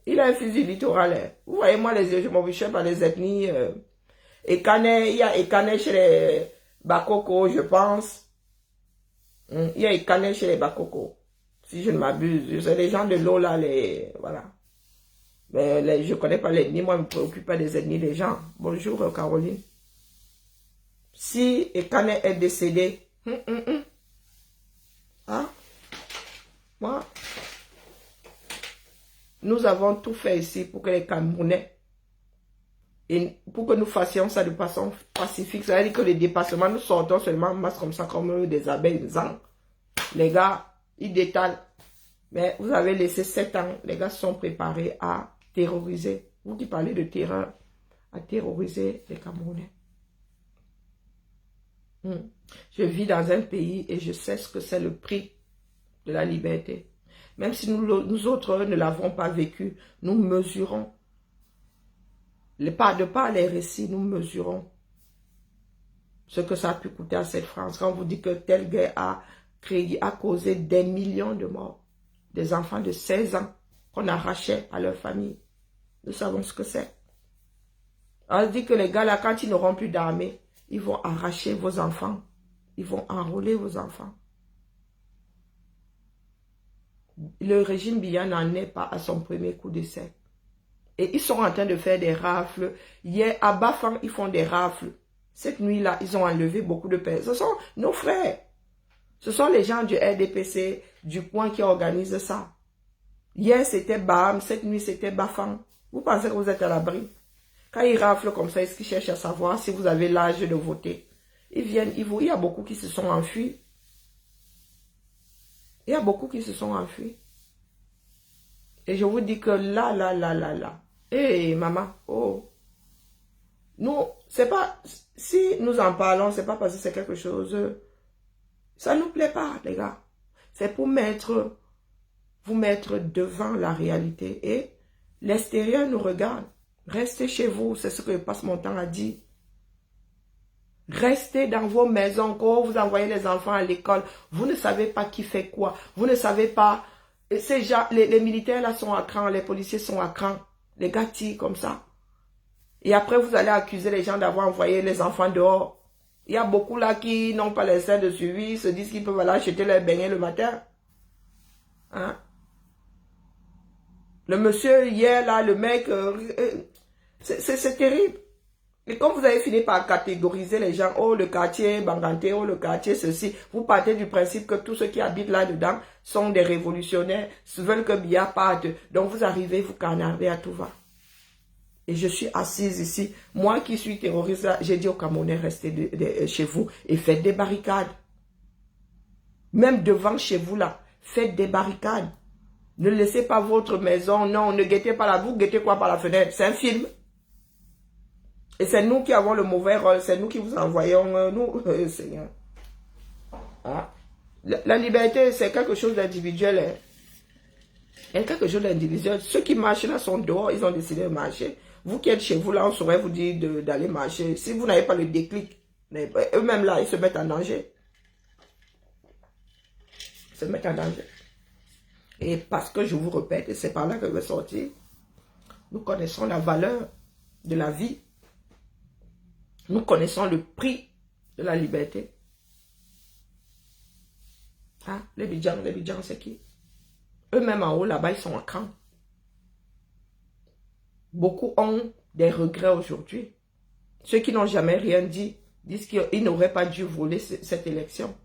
[SPEAKER 1] Il a un fusil littoral. Vous voyez, moi, les yeux, je m'en fiche par les ethnies. Ekane, il y a Ekane chez les Bakoko, je pense. Il y a Ekane chez les Bakoko. Si je ne m'abuse. C'est les gens de l'eau, là, voilà. Mais je ne connais pas l'ethnie, moi je me préoccupe pas des ethnies des gens. Bonjour Caroline. Si Ekane est décédé, moi, nous avons tout fait ici pour que les Camerounais, et pour que nous fassions ça de façon pacifique, ça veut dire que les dépassements, nous sortons seulement en masse comme ça, comme des abeilles. Les gars, ils détalent. Mais vous avez laissé 7 ans, les gars sont préparés à terroriser. Vous qui parlez de terreur, à terroriser les Camerounais. Je vis dans un pays et je sais ce que c'est le prix de la liberté. Même si nous autres ne l'avons pas vécu, nous mesurons. De par les récits, nous mesurons ce que ça a pu coûter à cette France. Quand on vous dit que telle guerre a causé des millions de morts, des enfants de 16 ans qu'on arrachait à leur famille. Nous savons ce que c'est. On dit que les gars là, quand ils n'auront plus d'armée, ils vont arracher vos enfants. Ils vont enrôler vos enfants. Le régime Biya n'en est pas à son premier coup d'essai. Et ils sont en train de faire des rafles. Hier, à Bafang, ils font des rafles. Cette nuit-là, ils ont enlevé beaucoup de personnes. Ce sont nos frères. Ce sont les gens du RDPC, du coin qui organisent ça. Hier, c'était Baham. Cette nuit, c'était Bafang. Vous pensez que vous êtes à l'abri? Quand ils raflent comme ça, est-ce qu'ils cherchent à savoir si vous avez l'âge de voter? Ils viennent, il y a beaucoup qui se sont enfuis. Il y a beaucoup qui se sont enfuis. Et je vous dis que là. Hé, maman, oh. Nous, c'est pas, si nous en parlons, c'est pas parce que c'est quelque chose, ça nous plaît pas, les gars. C'est pour vous mettre devant la réalité. Et l'extérieur nous regarde. Restez chez vous, c'est ce que Passe mon temps a dit. Restez dans vos maisons, quand vous envoyez les enfants à l'école, vous ne savez pas qui fait quoi. Vous ne savez pas, ces gens, les militaires là sont à cran, les policiers sont à cran. Les gars tirent comme ça. Et après, vous allez accuser les gens d'avoir envoyé les enfants dehors. Il y a beaucoup là qui n'ont pas les seins de suivi, se disent qu'ils peuvent aller acheter leur beignet le matin. Hein? Le monsieur, hier, là, le mec, c'est terrible. Et quand vous avez fini par catégoriser les gens, oh, le quartier Banganté, oh, le quartier ceci, vous partez du principe que tous ceux qui habitent là-dedans sont des révolutionnaires, veulent que Biya parte. Donc, vous arrivez, vous canardez à tout va. Et je suis assise ici. Moi qui suis terroriste, j'ai dit aux Camerounais, restez chez vous et faites des barricades. Même devant chez vous là, faites des barricades. Ne laissez pas votre maison, non, ne guettez pas la boue, guettez quoi par la fenêtre. C'est un film. Et c'est nous qui avons le mauvais rôle, c'est nous qui vous envoyons, nous, Seigneur. Ah. La liberté, c'est quelque chose d'individuel. Hein. Il y a quelque chose d'individuel. Ceux qui marchent là sont dehors, ils ont décidé de marcher. Vous qui êtes chez vous là, on saurait vous dire d'aller marcher. Si vous n'avez pas le déclic, eux-mêmes là, ils se mettent en danger. Ils se mettent en danger. Et parce que je vous répète, et c'est par là que je vais sortir, nous connaissons la valeur de la vie. Nous connaissons le prix de la liberté. Hein? Les Bidjans, c'est qui? Eux-mêmes en haut, là-bas, ils sont en camp. Beaucoup ont des regrets aujourd'hui. Ceux qui n'ont jamais rien dit, disent qu'ils n'auraient pas dû voler cette élection.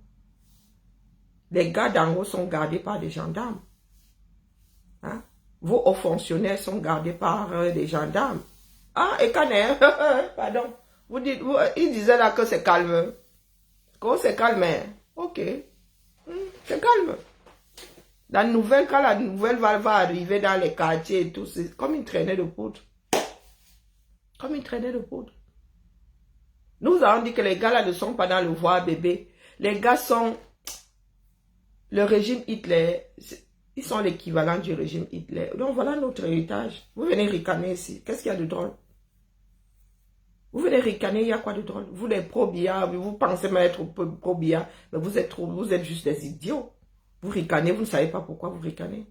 [SPEAKER 1] Les gars d'en haut sont gardés par des gendarmes. Hein? Vos hauts fonctionnaires sont gardés par des gendarmes. Ah, et Canet, pardon. Ils disaient là que c'est calme. Quand c'est calme, ok. C'est calme. La nouvelle, quand la nouvelle va arriver dans les quartiers et tout, c'est comme une traînée de poudre. Comme une traînée de poudre. Nous avons dit que les gars là ne sont pas dans le voie bébé. Les gars sont... Le régime Hitler, ils sont l'équivalent du régime Hitler. Donc voilà notre héritage. Vous venez ricaner ici. Qu'est-ce qu'il y a de drôle? Vous venez ricaner, il y a quoi de drôle? Vous les pro-Biya, vous pensez même être pro-Biya, mais vous êtes juste des idiots. Vous ricanez, vous ne savez pas pourquoi vous ricanez.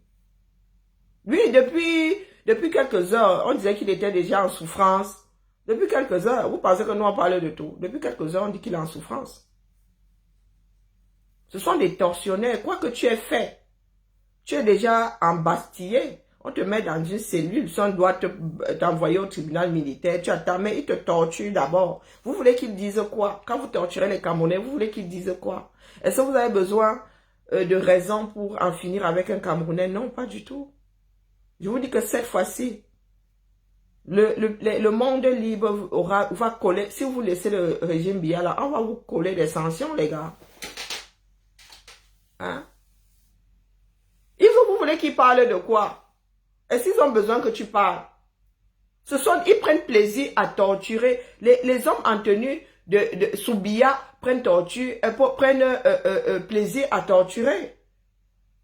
[SPEAKER 1] Lui, depuis quelques heures, on disait qu'il était déjà en souffrance. Depuis quelques heures, vous pensez que nous on parlait de tout. Depuis quelques heures, on dit qu'il est en souffrance. Ce sont des tortionnaires. Quoi que tu aies fait, tu es déjà embastillé. On te met dans une cellule, si on doit t'envoyer au tribunal militaire, tu attends, mais ils te torturent d'abord. Vous voulez qu'ils disent quoi? Quand vous torturez les Camerounais, vous voulez qu'ils disent quoi? Est-ce que vous avez besoin de raisons pour en finir avec un Camerounais? Non, pas du tout. Je vous dis que cette fois-ci, le monde libre va coller, si vous laissez le régime Biya là, on va vous coller des sanctions, les gars. Hein? Vous voulez qu'ils parlent de quoi? Est-ce qu'ils ont besoin que tu parles? Ils prennent plaisir à torturer. Les hommes en tenue sous Biya prennent plaisir à torturer.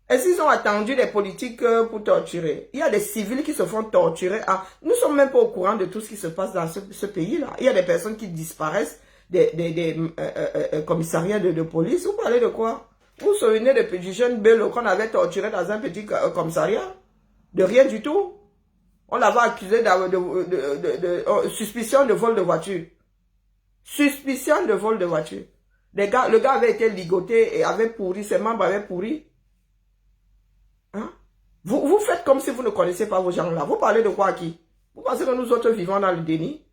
[SPEAKER 1] Est-ce qu'ils ont attendu les politiques pour torturer? Il y a des civils qui se font torturer. Nous ne sommes même pas au courant de tout ce qui se passe dans ce pays-là. Il y a des personnes qui disparaissent des commissariats de police. Vous parlez de quoi? Vous vous souvenez du jeune Bello qu'on avait torturé dans un petit commissariat? De rien du tout. On l'avait accusé de suspicion de vol de voiture. Suspicion de vol de voiture. Le gars avait été ligoté et avait pourri, ses membres avaient pourri. Hein? Vous faites comme si vous ne connaissez pas vos gens-là. Vous parlez de quoi à qui? Vous pensez que nous autres vivons dans le déni?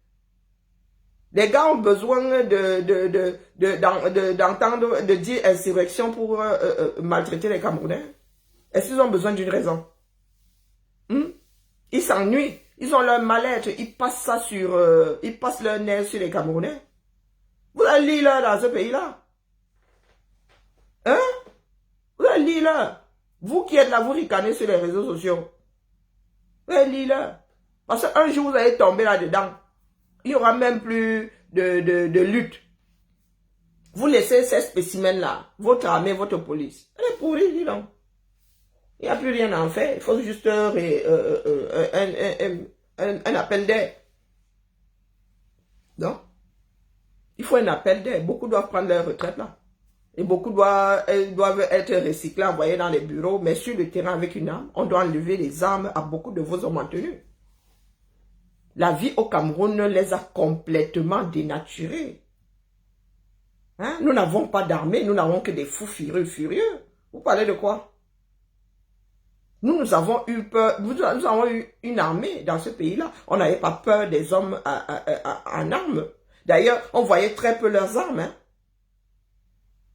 [SPEAKER 1] Les gars ont besoin d'entendre, de dire insurrection pour maltraiter les Camerounais. Est-ce qu'ils ont besoin d'une raison? Ils s'ennuient. Ils ont leur mal-être. Ils passent ça ils passent leur nez sur les Camerounais. Vous allez lire là dans ce pays-là. Hein? Vous allez lire là. Vous qui êtes là, vous ricanez sur les réseaux sociaux. Vous allez lire là. Parce qu'un jour, vous allez tomber là-dedans. Il n'y aura même plus de lutte. Vous laissez ces spécimens-là, votre armée, votre police. Elle est pourrie, dis donc. Il n'y a plus rien à en faire. Il faut juste un appel d'air. Non? Il faut un appel d'air. Beaucoup doivent prendre leur retraite là. Et beaucoup doivent être recyclés, envoyés dans les bureaux. Mais sur le terrain avec une arme, on doit enlever les armes à beaucoup de vos hommes en tenue. La vie au Cameroun les a complètement dénaturés. Hein? Nous n'avons pas d'armée, nous n'avons que des fous furieux. Vous parlez de quoi? Nous avons eu peur, nous avons eu une armée dans ce pays-là. On n'avait pas peur des hommes en armes. D'ailleurs, on voyait très peu leurs armes. Hein?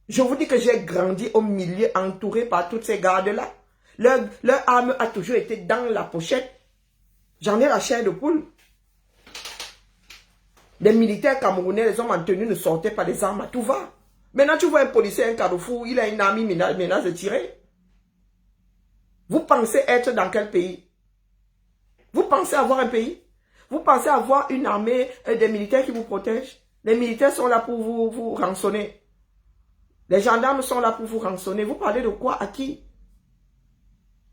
[SPEAKER 1] Je vous dis que j'ai grandi au milieu, entouré par toutes ces gardes-là. Leur arme a toujours été dans la pochette. J'en ai la chair de poule. Les militaires camerounais, les hommes en tenue ne sortaient pas des armes à tout va. Maintenant, tu vois un policier, un carrefour, il a une arme, il menace de tirer. Vous pensez être dans quel pays? Vous pensez avoir un pays? Vous pensez avoir une armée, des militaires qui vous protègent? Les militaires sont là pour vous rançonner. Les gendarmes sont là pour vous rançonner. Vous parlez de quoi? À qui?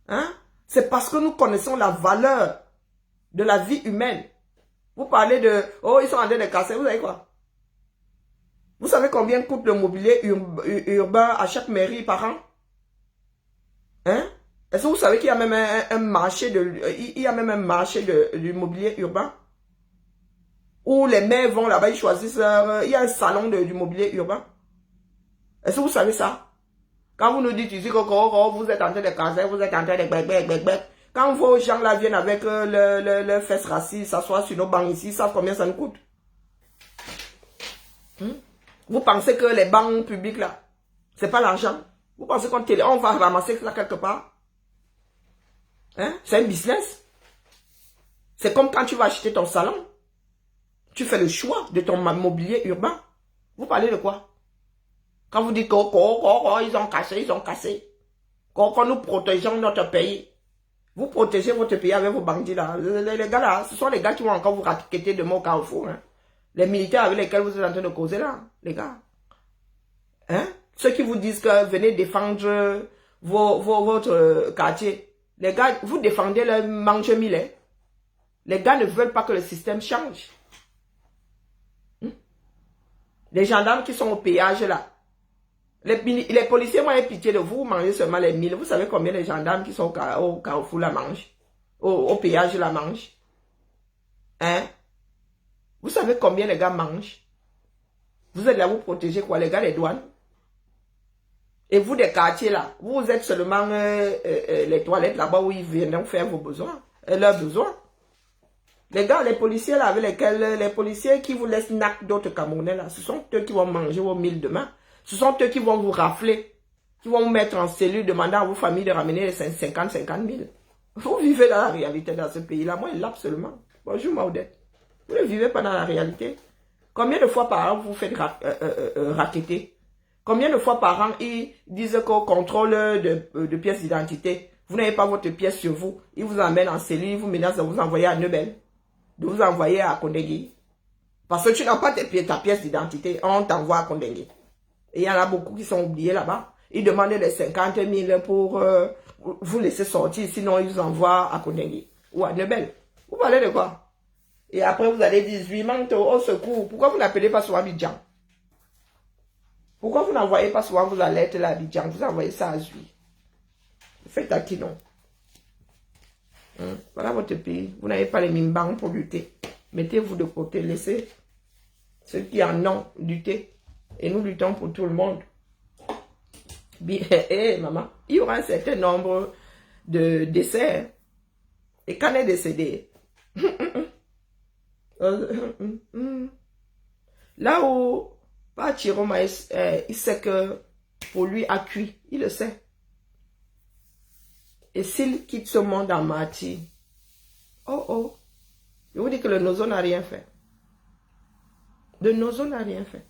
[SPEAKER 1] Hein? C'est parce que nous connaissons la valeur de la vie humaine. Vous parlez de, oh, ils sont en train de casser, vous savez quoi? Vous savez combien coûte le mobilier urbain à chaque mairie par an? Hein? Est-ce que vous savez qu'il y a même un marché du mobilier urbain? Où les maires vont là-bas, ils choisissent, il y a un salon du mobilier urbain. Est-ce que vous savez ça? Quand vous nous dites ici que vous êtes en train de casser, vous êtes en train de bec. Quand vos gens là viennent avec le fesses racistes, s'assoient sur nos bancs ici, ils savent combien ça nous coûte. Vous pensez que les banques publiques là, c'est pas l'argent? Vous pensez qu'on va ramasser ça quelque part? Hein? C'est un business. C'est comme quand tu vas acheter ton salon. Tu fais le choix de ton mobilier urbain. Vous parlez de quoi? Quand vous dites ils ont cassé. Quand nous protégeons notre pays. Vous protégez votre pays avec vos bandits là. Les gars là, ce sont les gars qui vont encore vous raqueter de mots au Carrefour. Hein? Les militaires avec lesquels vous êtes en train de causer là, les gars. Hein? Ceux qui vous disent que venez défendre votre quartier. Les gars, vous défendez le mange mille. Les gars ne veulent pas que le système change. Les gendarmes qui sont au péage là. Les policiers vont avoir pitié de vous, mangez seulement les 1000. Vous savez combien les gendarmes qui sont au Carrefour la mangent? Au péage la mangent? Hein? Vous savez combien les gars mangent? Vous êtes là, vous protégez quoi? Les gars des douanes? Et vous des quartiers là, vous êtes seulement les toilettes là-bas où ils viennent faire vos besoins, leurs besoins. Les gars, les policiers là avec lesquels, les policiers qui vous laissent nac d'autres Camerounais là, ce sont eux qui vont manger vos 1000 demain. Ce sont eux qui vont vous rafler, qui vont vous mettre en cellule demandant à vos familles de ramener les 50 000. Vous vivez dans la réalité dans ce pays-là. Moi, il l'a absolument. Bonjour Maudette. Vous ne vivez pas dans la réalité. Combien de fois par an vous faites racketter? Combien de fois par an ils disent qu'au contrôle de pièces d'identité, vous n'avez pas votre pièce sur vous, ils vous emmènent en cellule, ils vous menacent de vous envoyer à Nebel, de vous envoyer à Kondengui. Parce que tu n'as pas ta pièce d'identité, on t'envoie à Kondengui. Et il y en a beaucoup qui sont oubliés là-bas. Ils demandent les 50 000 pour vous laisser sortir, sinon ils vous envoient à Kondengui ou à Nebel. Vous parlez de quoi? Et après vous allez dire 18 manteaux au secours. Pourquoi vous n'appelez pas souvent Abidjan? Pourquoi vous n'envoyez pas souvent vos alertes là à Abidjan? Vous envoyez ça à Zui. Faites à qui non? Voilà votre pays. Vous n'avez pas les mimbangs pour lutter. Mettez-vous de côté. Laissez ceux qui en ont lutter. Et nous luttons pour tout le monde. Maman, il y aura un certain nombre de décès. Et quand on est décédé, là où Chiroma, il sait que pour lui a cuit, il le sait. Et s'il quitte ce monde en martyr, je vous dis que le Nozo n'a rien fait. Le Nozo n'a rien fait.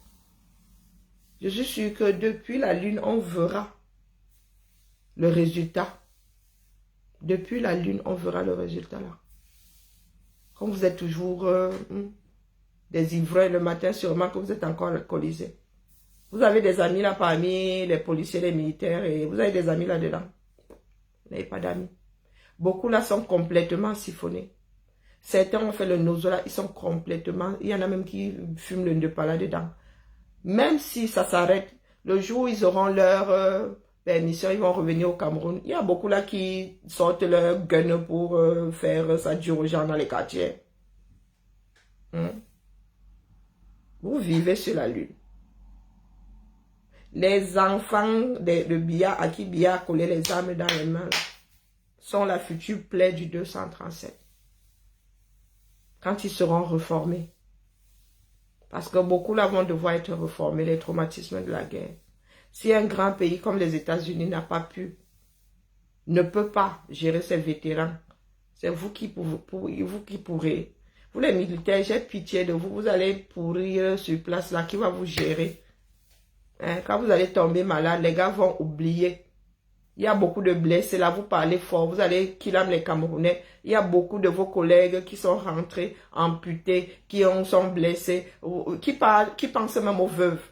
[SPEAKER 1] Je suis sûr que depuis la lune, on verra le résultat. Depuis la lune, on verra le résultat là. Comme vous êtes toujours des ivrognes le matin, sûrement que vous êtes encore alcoolisés. Vous avez des amis là parmi les policiers, les militaires, et vous avez des amis là-dedans. Vous n'avez pas d'amis. Beaucoup là sont complètement siphonnés. Certains ont fait le nozo là, ils sont complètement... Il y en a même qui fument le ndepa là-dedans. Même si ça s'arrête, le jour où ils auront leur permission, ils vont revenir au Cameroun. Il y a beaucoup là qui sortent leur gun pour faire ça dure aux gens dans les quartiers. Vous vivez sur la lune. Les enfants de Biya, à qui Biya a collé les armes dans les mains, sont la future plaie du 237. Quand ils seront reformés. Parce que beaucoup là vont devoir être reformés, les traumatismes de la guerre. Si un grand pays comme les États-Unis ne peut pas gérer ses vétérans, c'est vous qui pourrez. Vous les militaires, j'ai pitié de vous, vous allez pourrir sur place là, qui va vous gérer. Quand vous allez tomber malade, les gars vont oublier. Il y a beaucoup de blessés là, vous parlez fort, vous allez killam les Camerounais. Il y a beaucoup de vos collègues qui sont rentrés, amputés, qui sont blessés, qui pensent même aux veuves.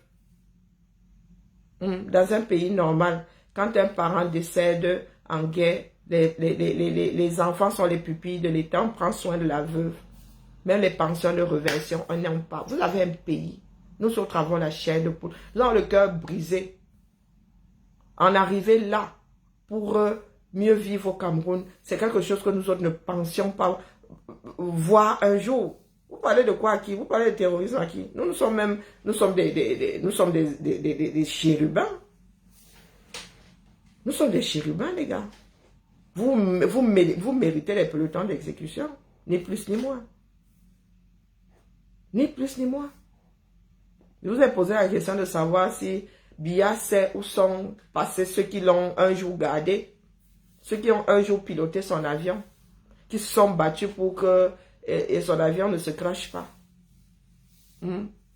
[SPEAKER 1] Dans un pays normal, quand un parent décède en guerre, Les enfants sont les pupilles de l'État, on prend soin de la veuve. Même les pensions de réversion, on n'aime pas. Vous avez un pays. Nous autres avons la chair de poule. Nous avons le cœur brisé. En arriver là, pour mieux vivre au Cameroun, c'est quelque chose que nous autres ne pensions pas voir un jour. Vous parlez de quoi à qui? Vous parlez de terrorisme à qui? Nous sommes des chérubins. Nous sommes des chérubins, les gars. Vous méritez les pelotons d'exécution. Ni plus ni moins. Ni plus ni moins. Je vous ai posé la question de savoir si Biya sait où sont passés ceux qui l'ont un jour gardé, ceux qui ont un jour piloté son avion, qui se sont battus pour que son avion ne se crache pas.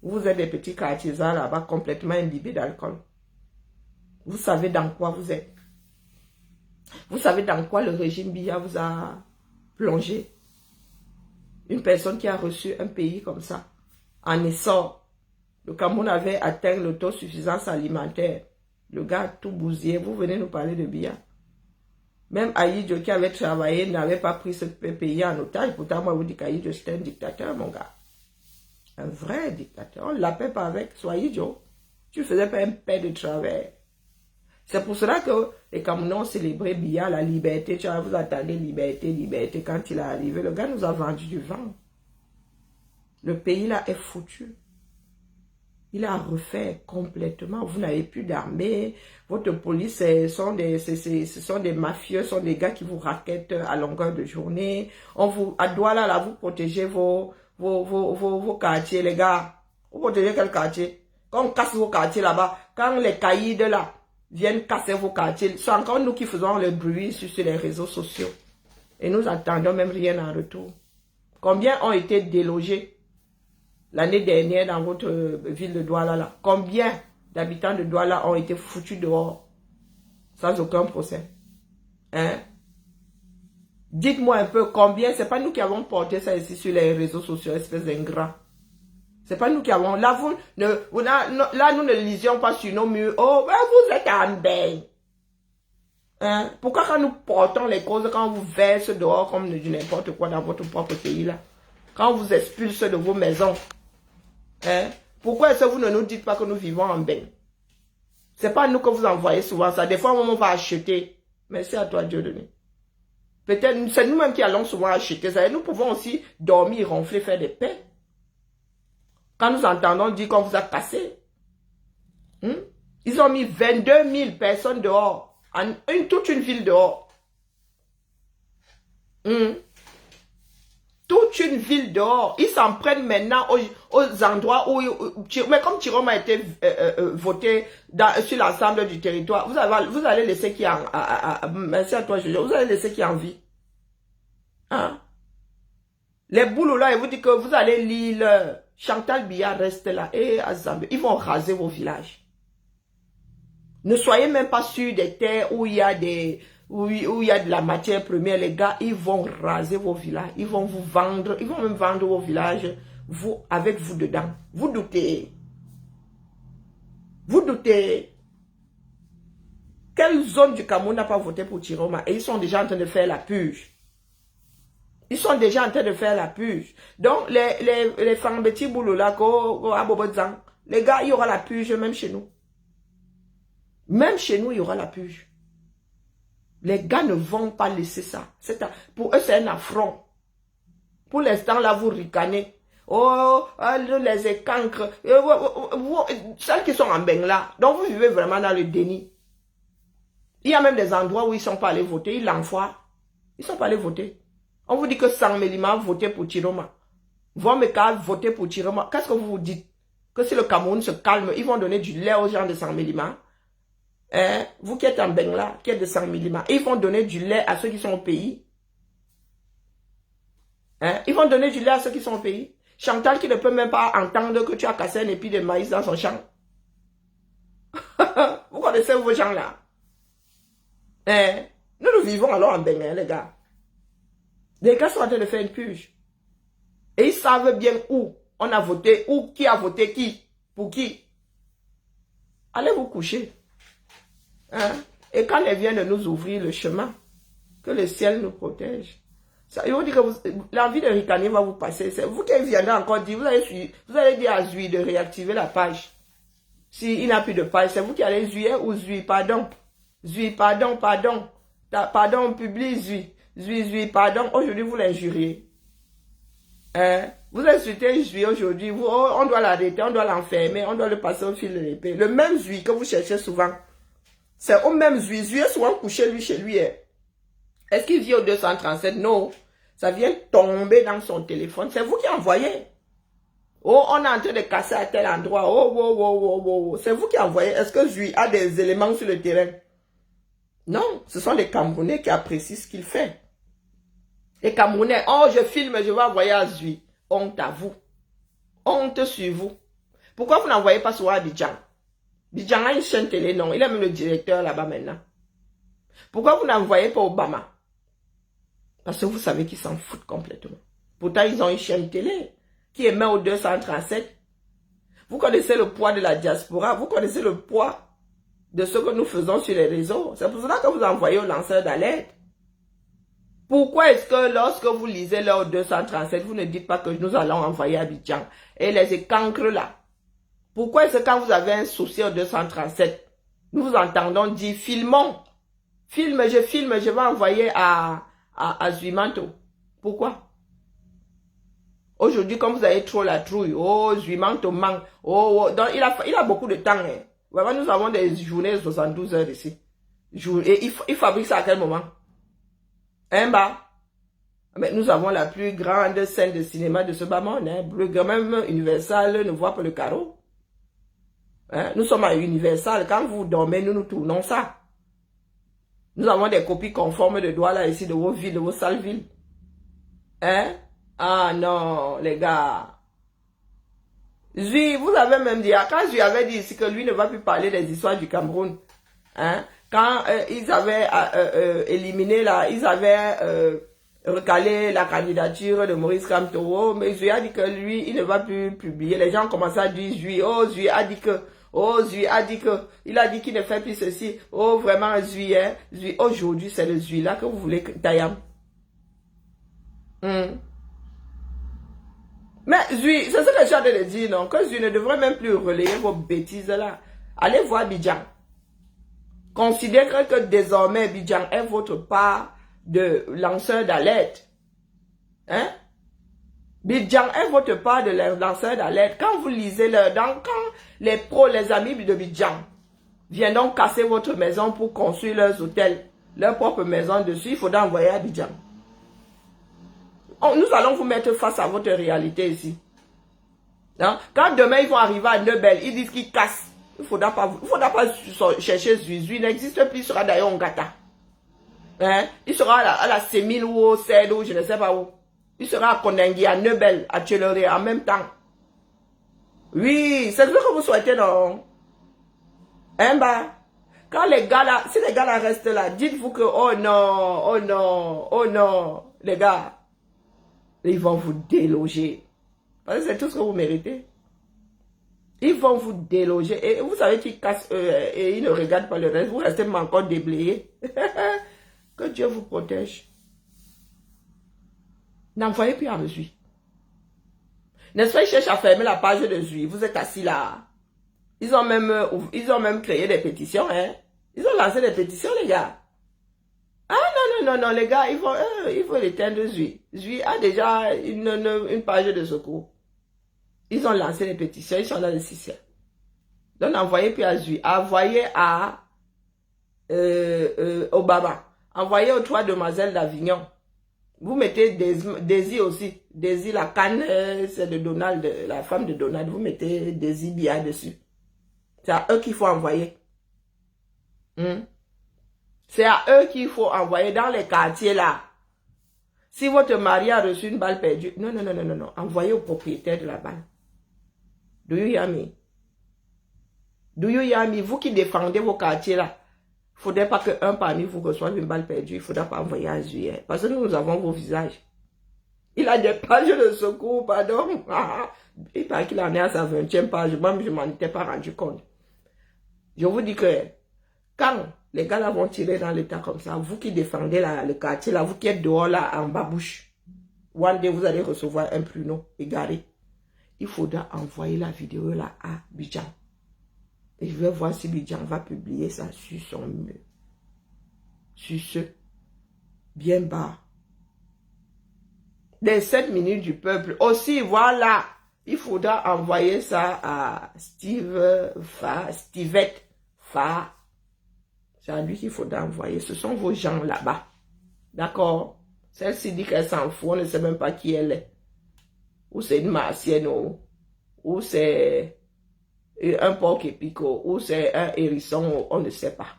[SPEAKER 1] Vous êtes des petits artisans là-bas complètement imbibés d'alcool. Vous savez dans quoi vous êtes. Vous savez dans quoi le régime Biya vous a plongé. Une personne qui a reçu un pays comme ça, en essor. Le Cameroun avait atteint l'autosuffisance alimentaire. Le gars a tout bousillé. Vous venez nous parler de Biya. Même Aïdjo qui avait travaillé n'avait pas pris ce pays en otage. Pourtant, moi, je vous dis qu'Aïdjo, c'était un dictateur, mon gars. Un vrai dictateur. On ne l'appelle pas avec Aïdjo. Tu ne faisais pas un paix de travail. C'est pour cela que les Camerounais ont célébré Biya, la liberté. Tu vois, vous attendez liberté, liberté. Quand il est arrivé, le gars nous a vendu du vent. Le pays là est foutu. Il a refait complètement. Vous n'avez plus d'armée. Votre police, ce sont des mafieux, ce sont des gars qui vous raquettent à longueur de journée. À Douala, là, vous protégez vos quartiers, les gars. Vous protégez quel quartier? Quand on casse vos quartiers là-bas, quand les caïds là viennent casser vos quartiers, c'est encore nous qui faisons le bruit sur les réseaux sociaux. Et nous attendons même rien en retour. Combien ont été délogés l'année dernière dans votre ville de Douala là? Combien d'habitants de Douala ont été foutus dehors sans aucun procès? Hein? Dites-moi un peu combien. C'est pas nous qui avons porté ça ici sur les réseaux sociaux, espèce d'ingrats. C'est pas nous qui avons. Là, nous ne lisions pas sur nos murs. Oh, ben vous êtes en bain. Hein? Pourquoi quand nous portons les causes, quand on vous verse dehors comme du n'importe quoi dans votre propre pays là, quand on vous expulse de vos maisons, hein? Pourquoi est-ce que vous ne nous dites pas que nous vivons en bain? C'est pas nous que vous envoyez souvent ça. Des fois, on va acheter. Merci à toi, Dieu donné. Peut-être, c'est nous-mêmes qui allons souvent acheter ça. Et nous pouvons aussi dormir, ronfler, faire des paix. Quand nous entendons dire qu'on vous a cassé. Ils ont mis 22 000 personnes dehors. Toute une ville dehors. Toute une ville dehors. Ils s'en prennent maintenant aux endroits où... Mais comme Tiroma a été voté sur l'ensemble du territoire, vous allez laisser qui en... merci à toi, vous allez laisser qui en vie. Hein? Les boulots là, ils vous disent que vous allez lire... Chantal Biya reste là. Et à Zambie, ils vont raser vos villages. Ne soyez même pas sûrs des terres où il y a de la matière première, les gars, ils vont raser vos villages, ils vont vous vendre, ils vont même vendre vos villages, avec vous dedans. Vous doutez. Vous doutez. Quelle zone du Cameroun n'a pas voté pour Tiroma? Et ils sont déjà en train de faire la purge. Ils sont déjà en train de faire la purge. Donc, les Fambeti Bouloula, les gars, il y aura la purge même chez nous. Même chez nous, il y aura la purge. Les gars ne vont pas laisser ça. Pour eux, c'est un affront. Pour l'instant, là, vous ricanez. Oh, les écancres. Celles qui sont en Bengla. Donc, vous vivez vraiment dans le déni. Il y a même des endroits où ils ne sont pas allés voter. Ils l'envoient. Ils ne sont pas allés voter. On vous dit que Sangmelima a voté pour Tiroma. Vomeka a voté pour Tiroma. Qu'est-ce que vous vous dites? Que si le Cameroun se calme, ils vont donner du lait aux gens de Sangmelima. Vous qui êtes en Bengla, qui êtes de Sangmelima, ils vont donner du lait à ceux qui sont au pays. Ils vont donner du lait à ceux qui sont au pays. Chantal qui ne peut même pas entendre que tu as cassé un épi de maïs dans son champ. Vous connaissez vos gens là? Nous vivons alors en Bengla, les gars. Les gars sont en train de faire une purge. Et ils savent bien où on a voté, ou qui a voté qui, pour qui. Allez vous coucher. Et quand elle vient de nous ouvrir le chemin, Que le ciel nous protège. Ça, ils vont dire que l'envie de ricaner va vous passer. C'est vous qui viendrez encore dire, vous allez dire à Zui de réactiver la page. S'il n'a plus de page, c'est vous qui allez Zui ou Zui, pardon. Zui, pardon. Pardon, on publie Zui. Zui, pardon. Aujourd'hui, vous l'injuriez. Hein? Vous insultez Zui aujourd'hui. On doit l'arrêter, on doit l'enfermer, on doit le passer au fil de l'épée. Le même Zui que vous cherchez souvent. C'est au même Zui. Zui est souvent couché chez lui. Hein? Est-ce qu'il vit au 237? Non. Ça vient tomber dans son téléphone. C'est vous qui envoyez. Oh, on est en train de casser à tel endroit. Oh. C'est vous qui envoyez. Est-ce que Zui a des éléments sur le terrain? Non. Ce sont les Camerounais qui apprécient ce qu'il fait. Les Camerounais, oh, je filme, je vais envoyer à Zui. Honte à vous. Honte sur vous. Pourquoi vous n'envoyez pas sur Abidjan? Abidjan a une chaîne télé, non. Il est même le directeur là-bas maintenant. Pourquoi vous n'envoyez pas Obama? Parce que vous savez qu'ils s'en foutent complètement. Pourtant, ils ont une chaîne télé qui émet au 237. Vous connaissez le poids de la diaspora. Vous connaissez le poids de ce que nous faisons sur les réseaux. C'est pour cela que vous envoyez aux lanceurs d'alerte. Pourquoi est-ce que lorsque vous lisez leur 237, vous ne dites pas que nous allons envoyer à Abidjan et les écancres là? Pourquoi est-ce que quand vous avez un souci au 237, nous vous entendons dire filmons? Je filme, je vais envoyer à Zuimanto. Pourquoi? Aujourd'hui, comme vous avez trop la trouille, oh, Zuimanto manque, donc il a beaucoup de temps. Hein. Vraiment, nous avons des journées de 72 heures ici. Et il fabrique ça à quel moment? Hein, mais nous avons la plus grande scène de cinéma de ce bas monde. Hein. Même Universal ne voit pas le carreau. Hein? Nous sommes à Universal. Quand vous dormez, nous tournons ça. Nous avons des copies conformes de droit là ici de vos villes, de vos sales villes. Hein? Ah non, les gars. Zui, vous avez même dit, quand Zui avait dit ici que lui ne va plus parler des histoires du Cameroun. Hein? Quand ils avaient éliminé ils avaient recalé la candidature de Maurice Kamtoro, mais Zui a dit que lui, il ne va plus publier. Les gens ont commencé à dire Zui, oh Zui a dit que... Oh, Zui a dit que, il a dit qu'il ne fait plus ceci. Oh, vraiment, Zui, hein. Zui, aujourd'hui, c'est le Zui là que vous voulez, Tayam. Mais Zui, c'est ce que j'ai envie de dire, non? Que Zui ne devrait même plus relayer vos bêtises là. Allez voir Abidjan. Considérez que désormais, Abidjan est votre part de lanceur d'alerte. Hein? Abidjan est votre part de lanceur d'alerte. Quand vous lisez quand les amis de Abidjan viennent donc casser votre maison pour construire leurs hôtels, leur propre maison dessus, il faudra envoyer à Abidjan. Nous allons vous mettre face à votre réalité ici. Hein? Quand demain ils vont arriver à Nebel, ils disent qu'ils cassent. Il ne faudra pas chercher Zui. Zui n'existe plus, il sera d'ailleurs en Gata. Hein? Il sera à la Sémile ou au Cède ou je ne sais pas où. Il sera à Kondengi, à Nebel, à Tcheloré en même temps. Oui, c'est ce que vous souhaitez, non? Hein, quand les gars là, si les gars là restent là, dites-vous que, oh non, les gars, ils vont vous déloger. Parce que c'est tout ce que vous méritez. Ils vont vous déloger. Et vous savez qu'ils cassent et ils ne regardent pas le reste. Vous restez encore déblayés. Que Dieu vous protège. N'envoyez plus à Zui. N'est-ce pas, ils cherchent à fermer la page de Zui. Vous êtes assis là. Ils ont même créé des pétitions. Hein? Ils ont lancé des pétitions, les gars. Ah non, les gars, il faut l'éteindre Zui. Zui a déjà une page de secours. Ils ont lancé des pétitions, ils sont dans le système. Donc, n'envoyez plus à Zui. Envoyez à Obama. Envoyez aux 3 demoiselles d'Avignon. Vous mettez Daisy aussi. Daisy, la canne, c'est de Donald, la femme de Donald. Vous mettez Daisy Bia dessus. C'est à eux qu'il faut envoyer. C'est à eux qu'il faut envoyer dans les quartiers là. Si votre mari a reçu une balle perdue, non. Envoyez au propriétaire de la balle. Do you hear me? Do you hear me? Vous qui défendez vos quartiers là. Il ne faudrait pas qu'un parmi vous reçoive une balle perdue. Il ne faudra pas envoyer à Juillet. Parce que nous avons vos visages. Il a des pages de secours, pardon. Il paraît qu'il en est à sa 20e page. Moi, je ne m'en étais pas rendu compte. Je vous dis que quand Les gars là vont tirer dans l'état comme ça. Vous qui défendez le quartier là, vous qui êtes dehors là en babouche. One day vous allez recevoir un pruneau égaré. Il faudra envoyer la vidéo là à Bidjan. Et je vais voir si Bidjan va publier ça sur son mur. Sur ce, bien bas. Les 7 minutes du peuple. Aussi, voilà. Il faudra envoyer ça à Stevette Fa. C'est à lui qu'il faudra envoyer. Ce sont vos gens là-bas. D'accord? Celle-ci dit qu'elle s'en fout. On ne sait même pas qui elle est. Ou c'est une martienne. Ou c'est un porc épico. Ou c'est un hérisson. On ne sait pas.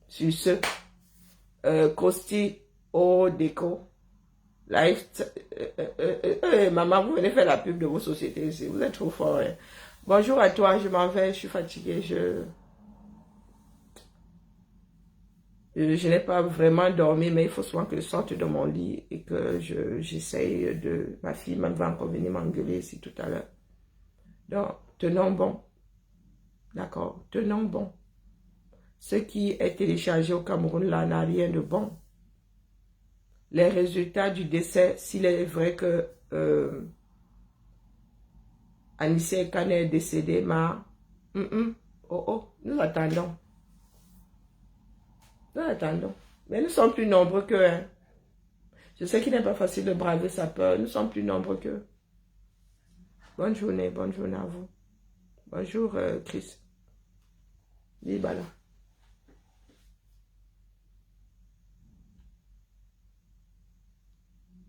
[SPEAKER 1] Sur ce, Costi au déco. Life, maman, vous venez faire la pub de vos sociétés ici. Vous êtes trop fort. Hein. Bonjour à toi, je m'en vais, je suis fatiguée. Je n'ai pas vraiment dormi, mais il faut souvent que je sorte de mon lit et que j'essaye de... Ma fille va encore venir m'engueuler ici tout à l'heure. Donc, tenons bon. D'accord, tenons bon. Ce qui est téléchargé au Cameroun, là, n'a rien de bon. Les résultats du décès, s'il est vrai que Anissé Kane est décédé, nous attendons. Nous attendons. Mais nous sommes plus nombreux qu'eux. Hein. Je sais qu'il n'est pas facile de braver sa peur. Nous sommes plus nombreux qu'eux. Bonne journée à vous. Bonjour Chris. Libala.